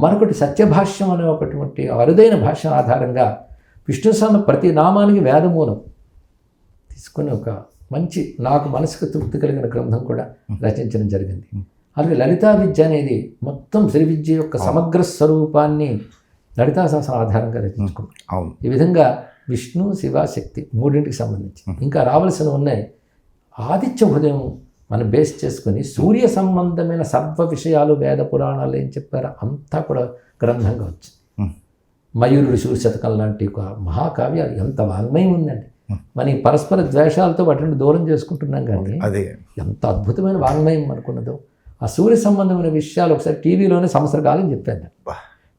మరొకటి సత్యభాష్యం అనే ఒకటువంటి అరుదైన భాష్యం ఆధారంగా విష్ణు సహస్ర ప్రతి నామానికి వేదమూలం తీసుకుని ఒక మంచి నాకు మనసుకు తృప్తి కలిగిన గ్రంథం కూడా రచించడం జరిగింది. అలాగే లలితా విద్య అనేది మొత్తం శ్రీ విద్య యొక్క సమగ్ర స్వరూపాన్ని లలితా సహస్రం ఆధారంగా రచించుకున్నాం. ఈ విధంగా విష్ణు, శివ, శక్తి 3ంటికి సంబంధించి ఇంకా రావాల్సిన ఉన్నాయి. ఆదిత్య హృదయం మనం బేస్ చేసుకుని సూర్య సంబంధమైన సర్వ విషయాలు వేద పురాణాలు ఏం చెప్పారో అంతా కూడా గ్రంథంగా వచ్చింది. మయూరుడు శూరశతకం లాంటి ఒక మహాకావ్యాలు ఎంత వాంగ్మయం ఉందండి. మన పరస్పర ద్వేషాలతో వాటిని దూరం చేసుకుంటున్నాం, కానీ ఎంత అద్భుతమైన వాంగ్మయం అనుకున్నదో. ఆ సూర్య సంబంధమైన విషయాలు ఒకసారి టీవీలోనే సంవత్సరకాలం చెప్పాను.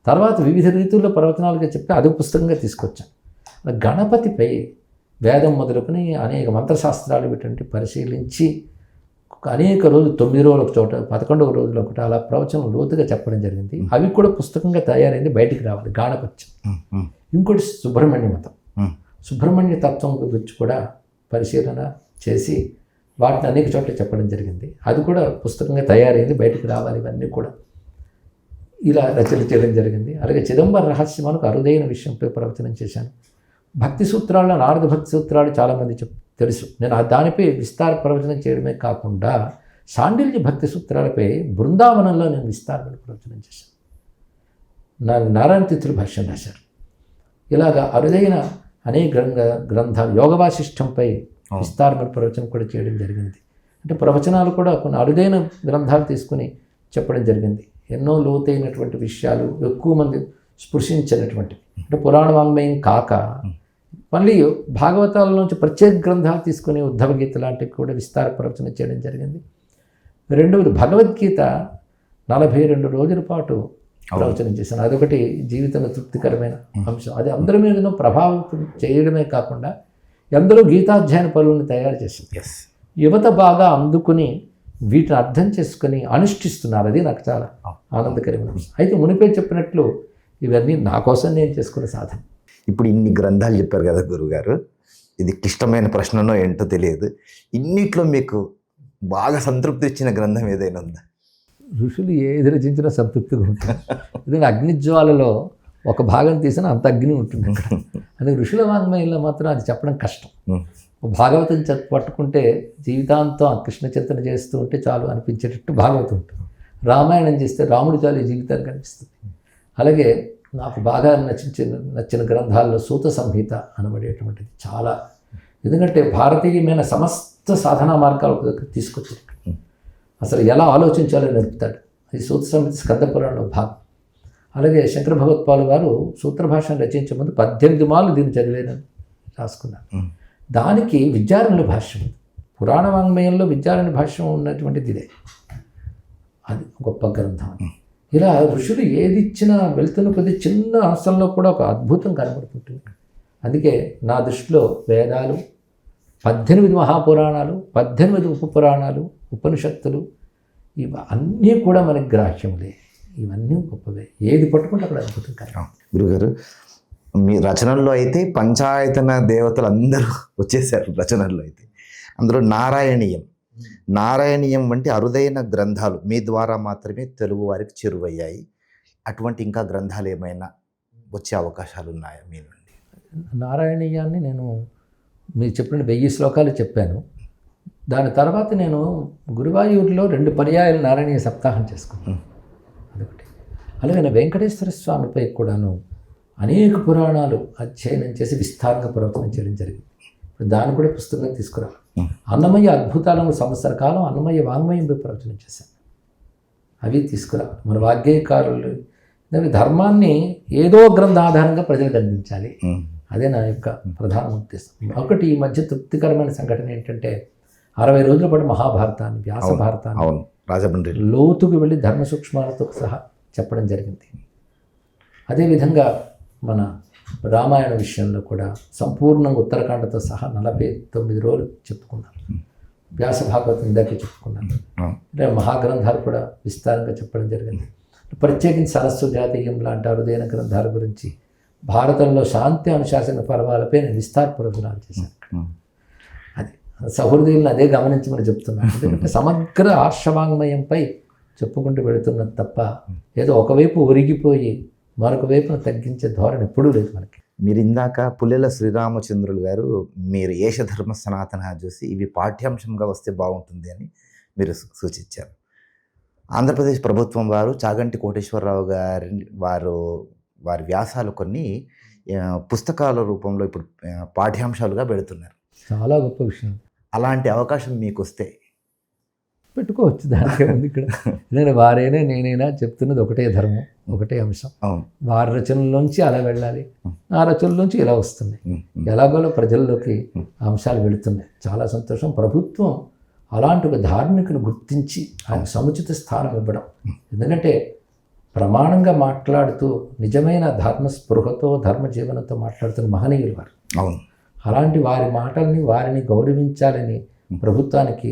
తర్వాత వివిధ రీతుల్లో ప్రవచనాలుగా చెప్పి అది పుస్తకంగా తీసుకొచ్చాను. గణపతిపై వేదం మొదలుకొని అనేక మంత్రశాస్త్రాలు వీటి పరిశీలించి అనేక రోజులు 9 రోజులు ఒక చోట, 11వ రోజులు ఒకటి అలా ప్రవచనం లోతుగా చెప్పడం జరిగింది. అవి కూడా పుస్తకంగా తయారైంది, బయటికి రావాలి. గాణపత్యం. ఇంకోటి సుబ్రహ్మణ్య మతం, సుబ్రహ్మణ్య తత్వం గురించి కూడా పరిశీలన చేసి వాటిని అనేక చోట్ల చెప్పడం జరిగింది. అది కూడా పుస్తకంగా తయారైంది, బయటకు రావాలి. ఇవన్నీ కూడా ఇలా రచన చేయడం జరిగింది. అలాగే చిదంబర రహస్యములకు అరుదైన విషయంపై ప్రవచనం చేశాను. భక్తి సూత్రాల్లో నారద భక్తి సూత్రాలు చాలామంది తెలుసు. నేను దానిపై విస్తార ప్రవచనం చేయడమే కాకుండా శాండిల్య భక్తి సూత్రాలపై బృందావనంలో నేను విస్తారమైన ప్రవచనం చేశాను. నారాయణ తీర్థులు భాష్యం రాశారు. ఇలాగా అరుదైన అనేక గ్రంథాలు, యోగ వాసిష్టంపై విస్తారమైన ప్రవచనం కూడా చేయడం జరిగింది. అంటే ప్రవచనాలు కూడా కొన్ని అరుదైన గ్రంథాలు తీసుకుని చెప్పడం జరిగింది. ఎన్నో లోతైనటువంటి విషయాలు, ఎక్కువ మంది స్పృశించినటువంటి, అంటే పురాణ వాంగ్మయం కాక మళ్ళీ భాగవతాల నుంచి ప్రత్యేక గ్రంథాలు తీసుకుని ఉద్ధవగీత లాంటివి కూడా విస్తార ప్రవచనం చేయడం జరిగింది. రెండవది భగవద్గీత 42 రోజుల పాటు ప్రవచనం చేశాను. అదొకటి జీవితంలో తృప్తికరమైన అంశం. అది అందరి మీద ప్రభావితం చేయడమే కాకుండా ఎందరో గీతాధ్యాయన పనులను తయారు చేసింది. యువత బాగా అందుకుని వీటిని అర్థం చేసుకుని అనుష్ఠిస్తున్నారు. అది నాకు చాలా ఆనందకరమైన అంశం. అయితే మునిపే చెప్పినట్లు ఇవన్నీ నా కోసం నేను చేసుకున్న సాధన. ఇప్పుడు ఇన్ని గ్రంథాలు చెప్పారు కదా గురువుగారు, ఇది క్లిష్టమైన ప్రశ్ననో ఏంటో తెలియదు, ఇన్నిట్లో మీకు బాగా సంతృప్తి ఇచ్చిన గ్రంథం ఏదైనా ఉందా? ఋషులు ఏది రచించినా సంతృప్తిగా ఉంటుంది. ఎందుకంటే అగ్నిజ్వాలలో ఒక భాగం తీసినా అంత అగ్ని ఉంటుంది అక్కడ. అందుకే ఋషుల వాంగ్మయంలో మాత్రం అది చెప్పడం కష్టం. భాగవతం పట్టుకుంటే జీవితాంతం కృష్ణ చింతన చేస్తూ ఉంటే చాలు అనిపించేటట్టు భాగవతం ఉంటుంది. రామాయణం చేస్తే రాముడి చాలు జీవితాన్ని కనిపిస్తుంది. అలాగే నాకు బాగా నచ్చిన గ్రంథాల్లో సూత సంహిత అనబడేటువంటిది చాలా, ఎందుకంటే భారతీయమైన సమస్త సాధనా మార్గాలు తీసుకొచ్చాడు. అసలు ఎలా ఆలోచించాలో నేర్పుతాడు. అది సూత సంహిత స్కంద పురాణంలో భాగం. అలాగే శంకర భగవత్పాలు వారు సూత్రభాషను రచించే ముందు 18 మార్లు దీన్ని చదివేనని రాసుకున్నారు. దానికి విద్యారణ్యుల భాష్యం ఉంది. పురాణ వాంగ్మయంలో విద్యారణ్య భాష్యం ఉన్నటువంటిది ఇదే. అది గొప్ప గ్రంథం. ఇలా ఋషులు ఏది ఇచ్చినా వెళ్తున్న కొద్ది చిన్న అంశంలో కూడా ఒక అద్భుతం కనబడుతుంటుంది. అందుకే నా దృష్టిలో వేదాలు, 18 మహాపురాణాలు, 18 ఉపపురాణాలు, ఉపనిషత్తులు ఇవన్నీ కూడా మనకి గ్రాహ్యములే. ఇవన్నీ గొప్పవే. ఏది పట్టుకుంటే అక్కడ అద్భుతం కదా. గురుగారు, మీ రచనల్లో అయితే పంచాయతన దేవతలు అందరూ వచ్చేసారు. రచనల్లో అయితే అందులో నారాయణీయం వంటి అరుదైన గ్రంథాలు మీ ద్వారా మాత్రమే తెలుగు వారికి చేరువయ్యాయి. అటువంటి ఇంకా గ్రంథాలు ఏమైనా వచ్చే అవకాశాలు ఉన్నాయా మీ నుండి? నారాయణీయాన్ని నేను మీరు చెప్పిన 1000 శ్లోకాలు చెప్పాను. దాని తర్వాత నేను గురువాయూరులో 2 పర్యాయాలు నారాయణీయ సప్తాహం చేసుకున్నాను. అదొకటి. అలాగే వెంకటేశ్వర స్వామిపై కూడాను అనేక పురాణాలు అధ్యయనం చేసి విస్తారంగా ప్రవచనం చేయడం జరిగింది. దాన్ని కూడా పుస్తకంగా తీసుకురావాలి. అన్నమయ్య అద్భుతాలను సంవత్సర కాలం అన్నమయ్య వాంగ్మయంపై ప్రవచనం చేశాను. అవి తీసుకురావాలి. మన వాగ్గేయకారులు దాని ధర్మాన్ని ఏదో గ్రంథ ఆధారంగా ప్రజలకు అందించాలి. అదే నా యొక్క ప్రధాన ఉద్దేశం. ఒకటి ఈ మధ్య తృప్తికరమైన సంఘటన ఏంటంటే 60 రోజుల పాటు మహాభారతాన్ని, వ్యాస భారతాన్ని లోతుకు వెళ్ళి ధర్మ సూక్ష్మాలతో సహా చెప్పడం జరిగింది. అదేవిధంగా మన రామాయణ విషయంలో కూడా సంపూర్ణంగా ఉత్తరాఖండతో సహా 49 రోజులు చెప్పుకున్నాను. వ్యాస భాగవతం ఇందాకే చెప్పుకున్నాను. అంటే మహాగ్రంథాలు కూడా విస్తారంగా చెప్పడం జరిగింది. ప్రత్యేకించి సరస్సు జాతీయం లాంటి అరుదైన గ్రంథాల గురించి, భారతంలో శాంతి అనుశాసన పర్వాలపై నేను విస్తార ప్రవచనాలు చేశాను. అది సహృదయులను అదే గమనించమని చెప్తున్నాను. ఎందుకంటే సమగ్ర ఆర్షవాంగ్మయంపై చెప్పుకుంటూ వెళుతున్నది తప్ప ఏదో ఒకవైపు ఒరిగిపోయి మరొక వైపును తగ్గించే ధోరణి ఎప్పుడూ లేదు మనకి. మీరు ఇందాక పుల్లెల శ్రీరామచంద్రులు గారు మీరు ఏషధర్మ సనాతన చూసి ఇవి పాఠ్యాంశంగా వస్తే బాగుంటుంది అని మీరు సూచించారు. ఆంధ్రప్రదేశ్ ప్రభుత్వం వారు చాగంటి కోటేశ్వరరావు గారి వారి వ్యాసాలు కొన్ని పుస్తకాల రూపంలో ఇప్పుడు పాఠ్యాంశాలుగా పెడుతున్నారు. చాలా గొప్ప విషయం. అలాంటి అవకాశం మీకు వస్తే పెట్టుకోవచ్చు. దానికే ఉంది ఇక్కడ. నేను వారైనా నేనైనా చెప్తున్నది ఒకటే ధర్మం, ఒకటే అంశం. వారి రచనల్లోంచి అలా వెళ్ళాలి, ఆ రచనలోంచి ఇలా వస్తున్నాయి. ఎలాగోలో ప్రజల్లోకి అంశాలు వెళుతున్నాయి. చాలా సంతోషం. ప్రభుత్వం అలాంటి ఒక ధార్మికుని గుర్తించి ఆయన సముచిత స్థానం ఇవ్వడం. ఎందుకంటే ప్రమాణంగా మాట్లాడుతూ నిజమైన ధర్మ స్పృహతో ధర్మ జీవనంతో మాట్లాడుతున్న మహనీయులు వారు. అవును. అలాంటి వారి మాటల్ని వారిని గౌరవించాలని ప్రభుత్వానికి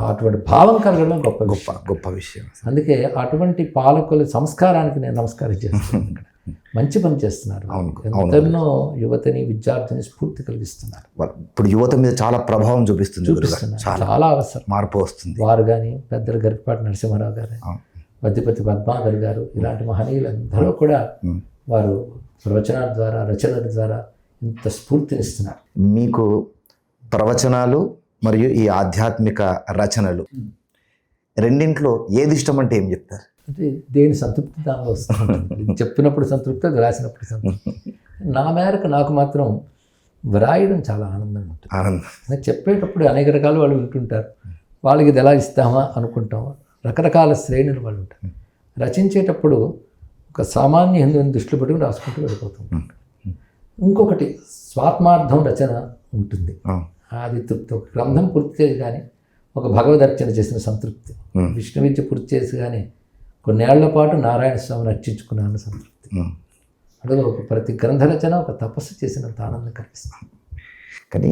అటువంటి భావం కలగడం గొప్ప గొప్ప విషయం. అందుకే అటువంటి పాలకుల సంస్కారానికి నేను నమస్కారం చేస్తున్నాను. మంచి పని చేస్తున్నారు. అవును. ఎంతెన్నో యువతని విద్యార్థిని స్ఫూర్తి కలిగిస్తున్నారు. ఇప్పుడు యువత మీద చాలా ప్రభావం చూపిస్తుంది గురుగారు. చాలా అవసరం, మార్పు వస్తుంది. వారు కానీ పెద్దలు గరికపాటి నరసింహారావు గారు, వద్దిపతి పద్మాకర్ గారు, ఇలాంటి మహనీయులందరూ కూడా వారు ప్రవచనాల ద్వారా, రచనల ద్వారా ఇంత స్ఫూర్తినిస్తున్నారు. మీకు ప్రవచనాలు మరియు ఈ ఆధ్యాత్మిక రచనలు రెండింట్లో ఏది ఇష్టం అంటే ఏం చెప్తారు? అంటే దేని సంతృప్తి దానిలో వస్తుంది. చెప్పినప్పుడు సంతృప్తి, అది రాసినప్పుడు సంతృప్తి. నా మేరకు నాకు మాత్రం వ్రాయడం చాలా ఆనందంగా ఉంటుంది. నేను చెప్పేటప్పుడు అనేక రకాలు వాళ్ళు వింటుంటారు, వాళ్ళకి ఇది ఎలా ఇస్తామా అనుకుంటాం, రకరకాల శ్రేణులు వాళ్ళు ఉంటారు. రచించేటప్పుడు ఒక సామాన్య హిందువుని దృష్టిలో పెట్టుకుని రాసుకుంటూ వెళ్ళిపోతుంది. ఇంకొకటి స్వాత్మార్థం రచన ఉంటుంది, అది తృప్తి. ఒక గ్రంథం పూర్తి చేసి కానీ, ఒక భగవదర్చన చేసిన సంతృప్తి, విష్ణు విద్య పూర్తి చేసి కానీ కొన్నేళ్ల పాటు నారాయణ స్వామిని అర్చించుకున్నాను సంతృప్తి. అదే ఒక ప్రతి గ్రంథ రచన ఒక తపస్సు చేసినంత ఆనందం కలిగిస్తుంది. కానీ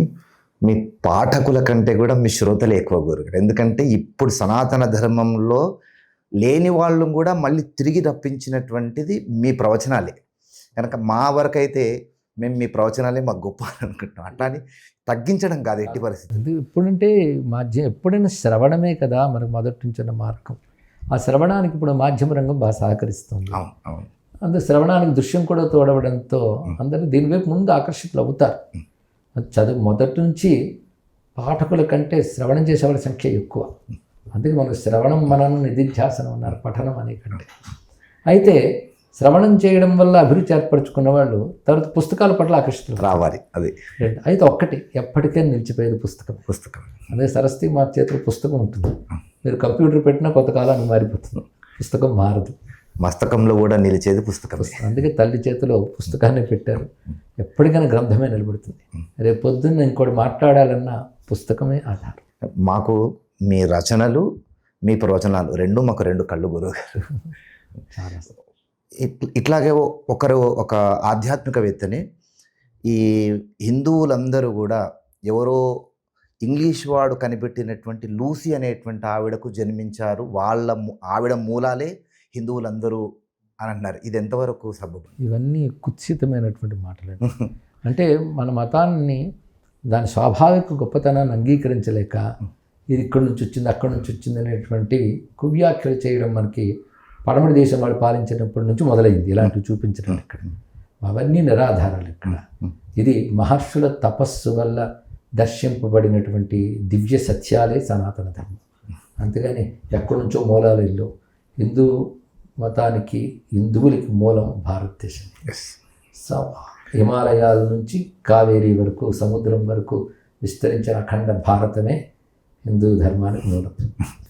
మీ పాఠకుల కంటే కూడా మీ శ్రోతలే ఎక్కువ గురుగారు. ఎందుకంటే ఇప్పుడు సనాతన ధర్మంలో లేని వాళ్ళు కూడా మళ్ళీ తిరిగి రప్పించినటువంటిది మీ ప్రవచనాలే. కనుక మా వరకు అయితే మేము మీ ప్రవచనాలే మాకు గొప్ప అని అనుకుంటాం. అట్లా అని తగ్గించడం కాదు ఎట్టి పరిస్థితి. ఇప్పుడంటే మాధ్యమం ఎప్పుడైనా శ్రవణమే కదా మనకు మొదటి నుంచి ఉన్న మార్గం. ఆ శ్రవణానికి ఇప్పుడు మాధ్యమ రంగం బాగా సహకరిస్తుంది. అందులో శ్రవణానికి దృశ్యం కూడా తోడవడంతో అందరూ దీనివైపు ముందు ఆకర్షితులు అవుతారు. చదువు మొదటి నుంచి పాఠకుల కంటే శ్రవణం చేసేవాళ్ళ సంఖ్య ఎక్కువ. అందుకే మనకు శ్రవణం మననం నిధిధ్యాసనం అన్నారు, పఠనం అనే కంటే. అయితే శ్రవణం చేయడం వల్ల అభిరుచి ఏర్పరచుకున్న వాళ్ళు తర్వాత పుస్తకాల పట్ల ఆకర్షితులు రావాలి. అది అయితే ఒక్కటి ఎప్పటికైనా నిలిచిపోయేది పుస్తకం. అదే సరస్వతి మా చేతిలో పుస్తకం ఉంటుంది. మీరు కంప్యూటర్ పెట్టినా కొంతకాలానికి మారిపోతుంది, పుస్తకం మారదు. మస్తకంలో కూడా నిలిచేది పుస్తకం. అందుకే తల్లి చేతిలో పుస్తకాన్ని పెట్టారు. ఎప్పటికైనా గ్రంథమే నిలబడుతుంది. రేపు పొద్దున్న ఇంకోటి మాట్లాడాలన్నా పుస్తకమే ఆధారం. మాకు మీ రచనలు, మీ ప్రవచనాలు రెండు మాకు రెండు కళ్ళు గురువుగారు. చాలా ఇట్లాగే ఒక ఆధ్యాత్మికవేత్తని ఈ హిందువులందరూ కూడా ఎవరో ఇంగ్లీష్ వాడు కనిపెట్టినటువంటి లూసీ అనేటువంటి ఆవిడకు జన్మించారు, ఆవిడ మూలాలే హిందువులందరూ అని అన్నారు. ఇది ఎంతవరకు సబబు? ఇవన్నీ కుత్సితమైనటువంటి మాటలు. అంటే మన మతాన్ని దాని స్వాభావిక గొప్పతనాన్ని అంగీకరించలేక ఇది ఇక్కడి నుంచి వచ్చింది, అక్కడి నుంచి వచ్చింది అనేటువంటి కువ్యాఖ్యలు చేయడం మనకి పడమటి దేశం వాళ్ళు పాలించినప్పటి నుంచి మొదలైంది. ఇలాంటివి చూపించడం ఇక్కడ అవన్నీ నిరాధారాలు. ఇక్కడ ఇది మహర్షుల తపస్సు వల్ల దర్శింపబడినటువంటి దివ్య సత్యాలే సనాతన ధర్మం. అంతేగాని ఎక్కడి నుంచో మూలాలు ఇల్లు. హిందూ మతానికి, హిందువులకి మూలం భారతదేశం. హిమాలయాల నుంచి కావేరీ వరకు, సముద్రం వరకు విస్తరించిన అఖండ భారతమే హిందూ ధర్మానికి మూలం.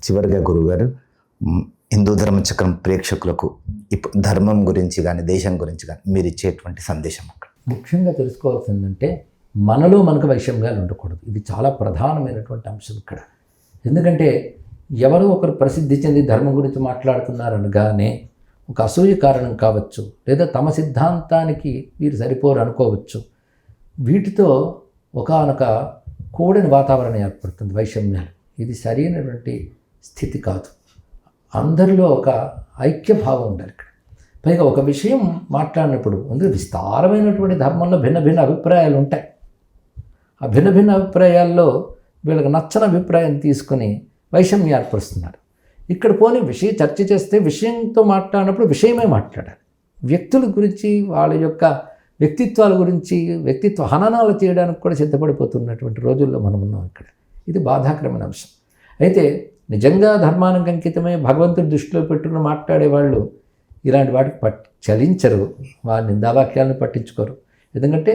చివరిగా గురువుగారు, హిందూ ధర్మ చక్రం ప్రేక్షకులకు ఇప్పుడు ధర్మం గురించి కానీ, దేశం గురించి కానీ మీరు ఇచ్చేటువంటి సందేశం? ముఖ్యంగా తెలుసుకోవాల్సిందంటే మనలో మనకు వైషమ్యాలు ఉండకూడదు. ఇది చాలా ప్రధానమైనటువంటి అంశం ఇక్కడ. ఎందుకంటే ఎవరో ఒకరు ప్రసిద్ధి చెంది ధర్మం గురించి మాట్లాడుతున్నారనగానే ఒక అసూయ కారణం కావచ్చు, లేదా తమ సిద్ధాంతానికి వీరు సరిపోరు అనుకోవచ్చు. వీటితో ఒకానొక కూడని వాతావరణం ఏర్పడుతుంది, వైషమ్యాలు. ఇది సరైనటువంటి స్థితి కాదు. అందరిలో ఒక ఐక్యభావం ఉండాలి ఇక్కడ. పైగా ఒక విషయం మాట్లాడినప్పుడు అందులో విస్తారమైనటువంటి ధర్మంలో భిన్న భిన్న అభిప్రాయాలు ఉంటాయి. ఆ భిన్న భిన్న అభిప్రాయాల్లో వీళ్ళకి నచ్చని అభిప్రాయం తీసుకొని వైషమ్యం ఏర్పరుస్తున్నారు. ఇక్కడ పోనీ చర్చ చేస్తే విషయంతో మాట్లాడినప్పుడు విషయమే మాట్లాడాలి. వ్యక్తుల గురించి, వాళ్ళ యొక్క వ్యక్తిత్వాల గురించి, వ్యక్తిత్వ హననాలు చేయడానికి కూడా సిద్ధపడిపోతున్నటువంటి రోజుల్లో మనం ఉన్నాం ఇక్కడ. ఇది బాధాకరమైన అంశం. అయితే నిజంగా ధర్మానికి అంకితమై భగవంతుడి దృష్టిలో పెట్టుకుని మాట్లాడేవాళ్ళు ఇలాంటి వాటికి చలించరు, వారి నిందావాక్యాలను పట్టించుకోరు. ఎందుకంటే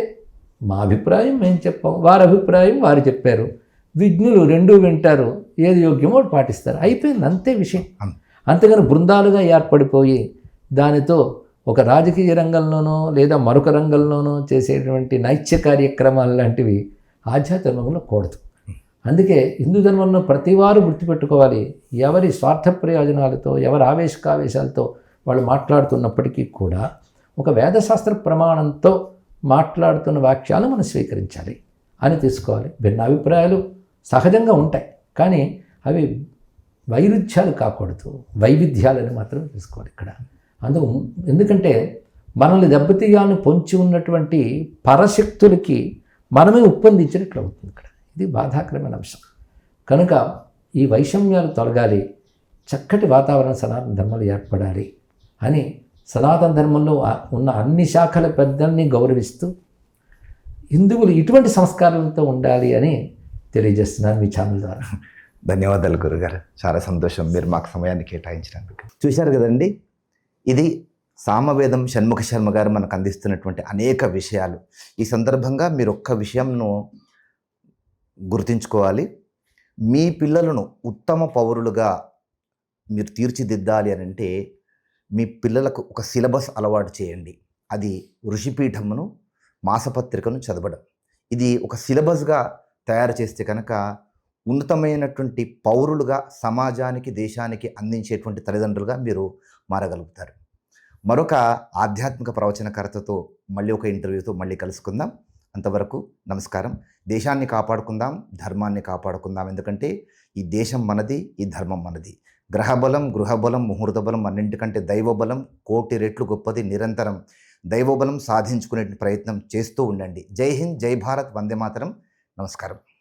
మా అభిప్రాయం మేము చెప్పాం, వారి అభిప్రాయం వారు చెప్పారు, విజ్ఞులు రెండూ వింటారు, ఏది యోగ్యమో పాటిస్తారు, అయిపోయింది, అంతే విషయం. అంతేగాని బృందాలుగా ఏర్పడిపోయి దానితో ఒక రాజకీయ రంగంలోనో లేదా మరొక రంగంలోనో చేసేటువంటి నైత్య కార్యక్రమాలు లాంటివి ఆధ్యాత్మికంలో కూడదు. అందుకే హిందూ ధర్మంలో ప్రతివారు గుర్తుపెట్టుకోవాలి, ఎవరి స్వార్థ ప్రయోజనాలతో, ఎవరి ఆవేశకావేశాలతో వాళ్ళు మాట్లాడుతున్నప్పటికీ కూడా ఒక వేదశాస్త్ర ప్రమాణంతో మాట్లాడుతున్న వాక్యాలు మనం స్వీకరించాలి అని తీసుకోవాలి. భిన్న అభిప్రాయాలు సహజంగా ఉంటాయి, కానీ అవి వైరుధ్యాలు కాకూడదు, వైవిధ్యాలని మాత్రం తీసుకోవాలి ఇక్కడ. ఎందుకంటే మనల్ని దెబ్బతీయాలని పొంచి ఉన్నటువంటి పరశక్తులకి మనమే ఉప్పందించినట్లు అవుతుంది ఇక్కడ. ఇది బాధాకరమైన అంశం. కనుక ఈ వైషమ్యాలు తొలగాలి, చక్కటి వాతావరణం సనాతన ధర్మంలో ఏర్పడాలి అని సనాతన ధర్మంలో ఉన్న అన్ని శాఖల పెద్దల్ని గౌరవిస్తూ హిందువులు ఇటువంటి సంస్కారాలతో ఉండాలి అని తెలియజేస్తున్నాను మీ ఛానల్ ద్వారా. ధన్యవాదాలు గురుగారు, చాలా సంతోషం మీరు మాకు సమయాన్ని కేటాయించినందుకు. చూశారు కదండి, ఇది సామవేదం షణ్ముఖ శర్మ గారు మనకు అందిస్తున్నటువంటి అనేక విషయాలు. ఈ సందర్భంగా మీరు ఒక్క విషయంను గుర్తుంచుకోవాలి. మీ పిల్లలను ఉత్తమ పౌరులుగా మీరు తీర్చిదిద్దాలి అని అంటే మీ పిల్లలకు ఒక సిలబస్ అలవాటు చేయండి. అది ఋషిపీఠమును, మాసపత్రికను చదవడం. ఇది ఒక సిలబస్గా తయారు చేస్తే కనుక ఉన్నతమైనటువంటి పౌరులుగా సమాజానికి, దేశానికి అందించేటువంటి తల్లిదండ్రులుగా మీరు మారగలుగుతారు. మరొక ఆధ్యాత్మిక ప్రవచనకర్తతో మళ్ళీ ఒక ఇంటర్వ్యూతో మళ్ళీ కలుసుకుందాం. అంతవరకు నమస్కారం. దేశాన్ని కాపాడుకుందాం, ధర్మాన్ని కాపాడుకుందాం. ఎందుకంటే ఈ దేశం మనది, ఈ ధర్మం మనది. గ్రహబలం, గృహబలం, ముహూర్త బలం అన్నింటికంటే దైవబలం కోటి రెట్లు గొప్పది. నిరంతరం దైవబలం సాధించుకునే ప్రయత్నం చేస్తూ ఉండండి. జై హింద్, జై భారత్, వందే మాతరం. నమస్కారం.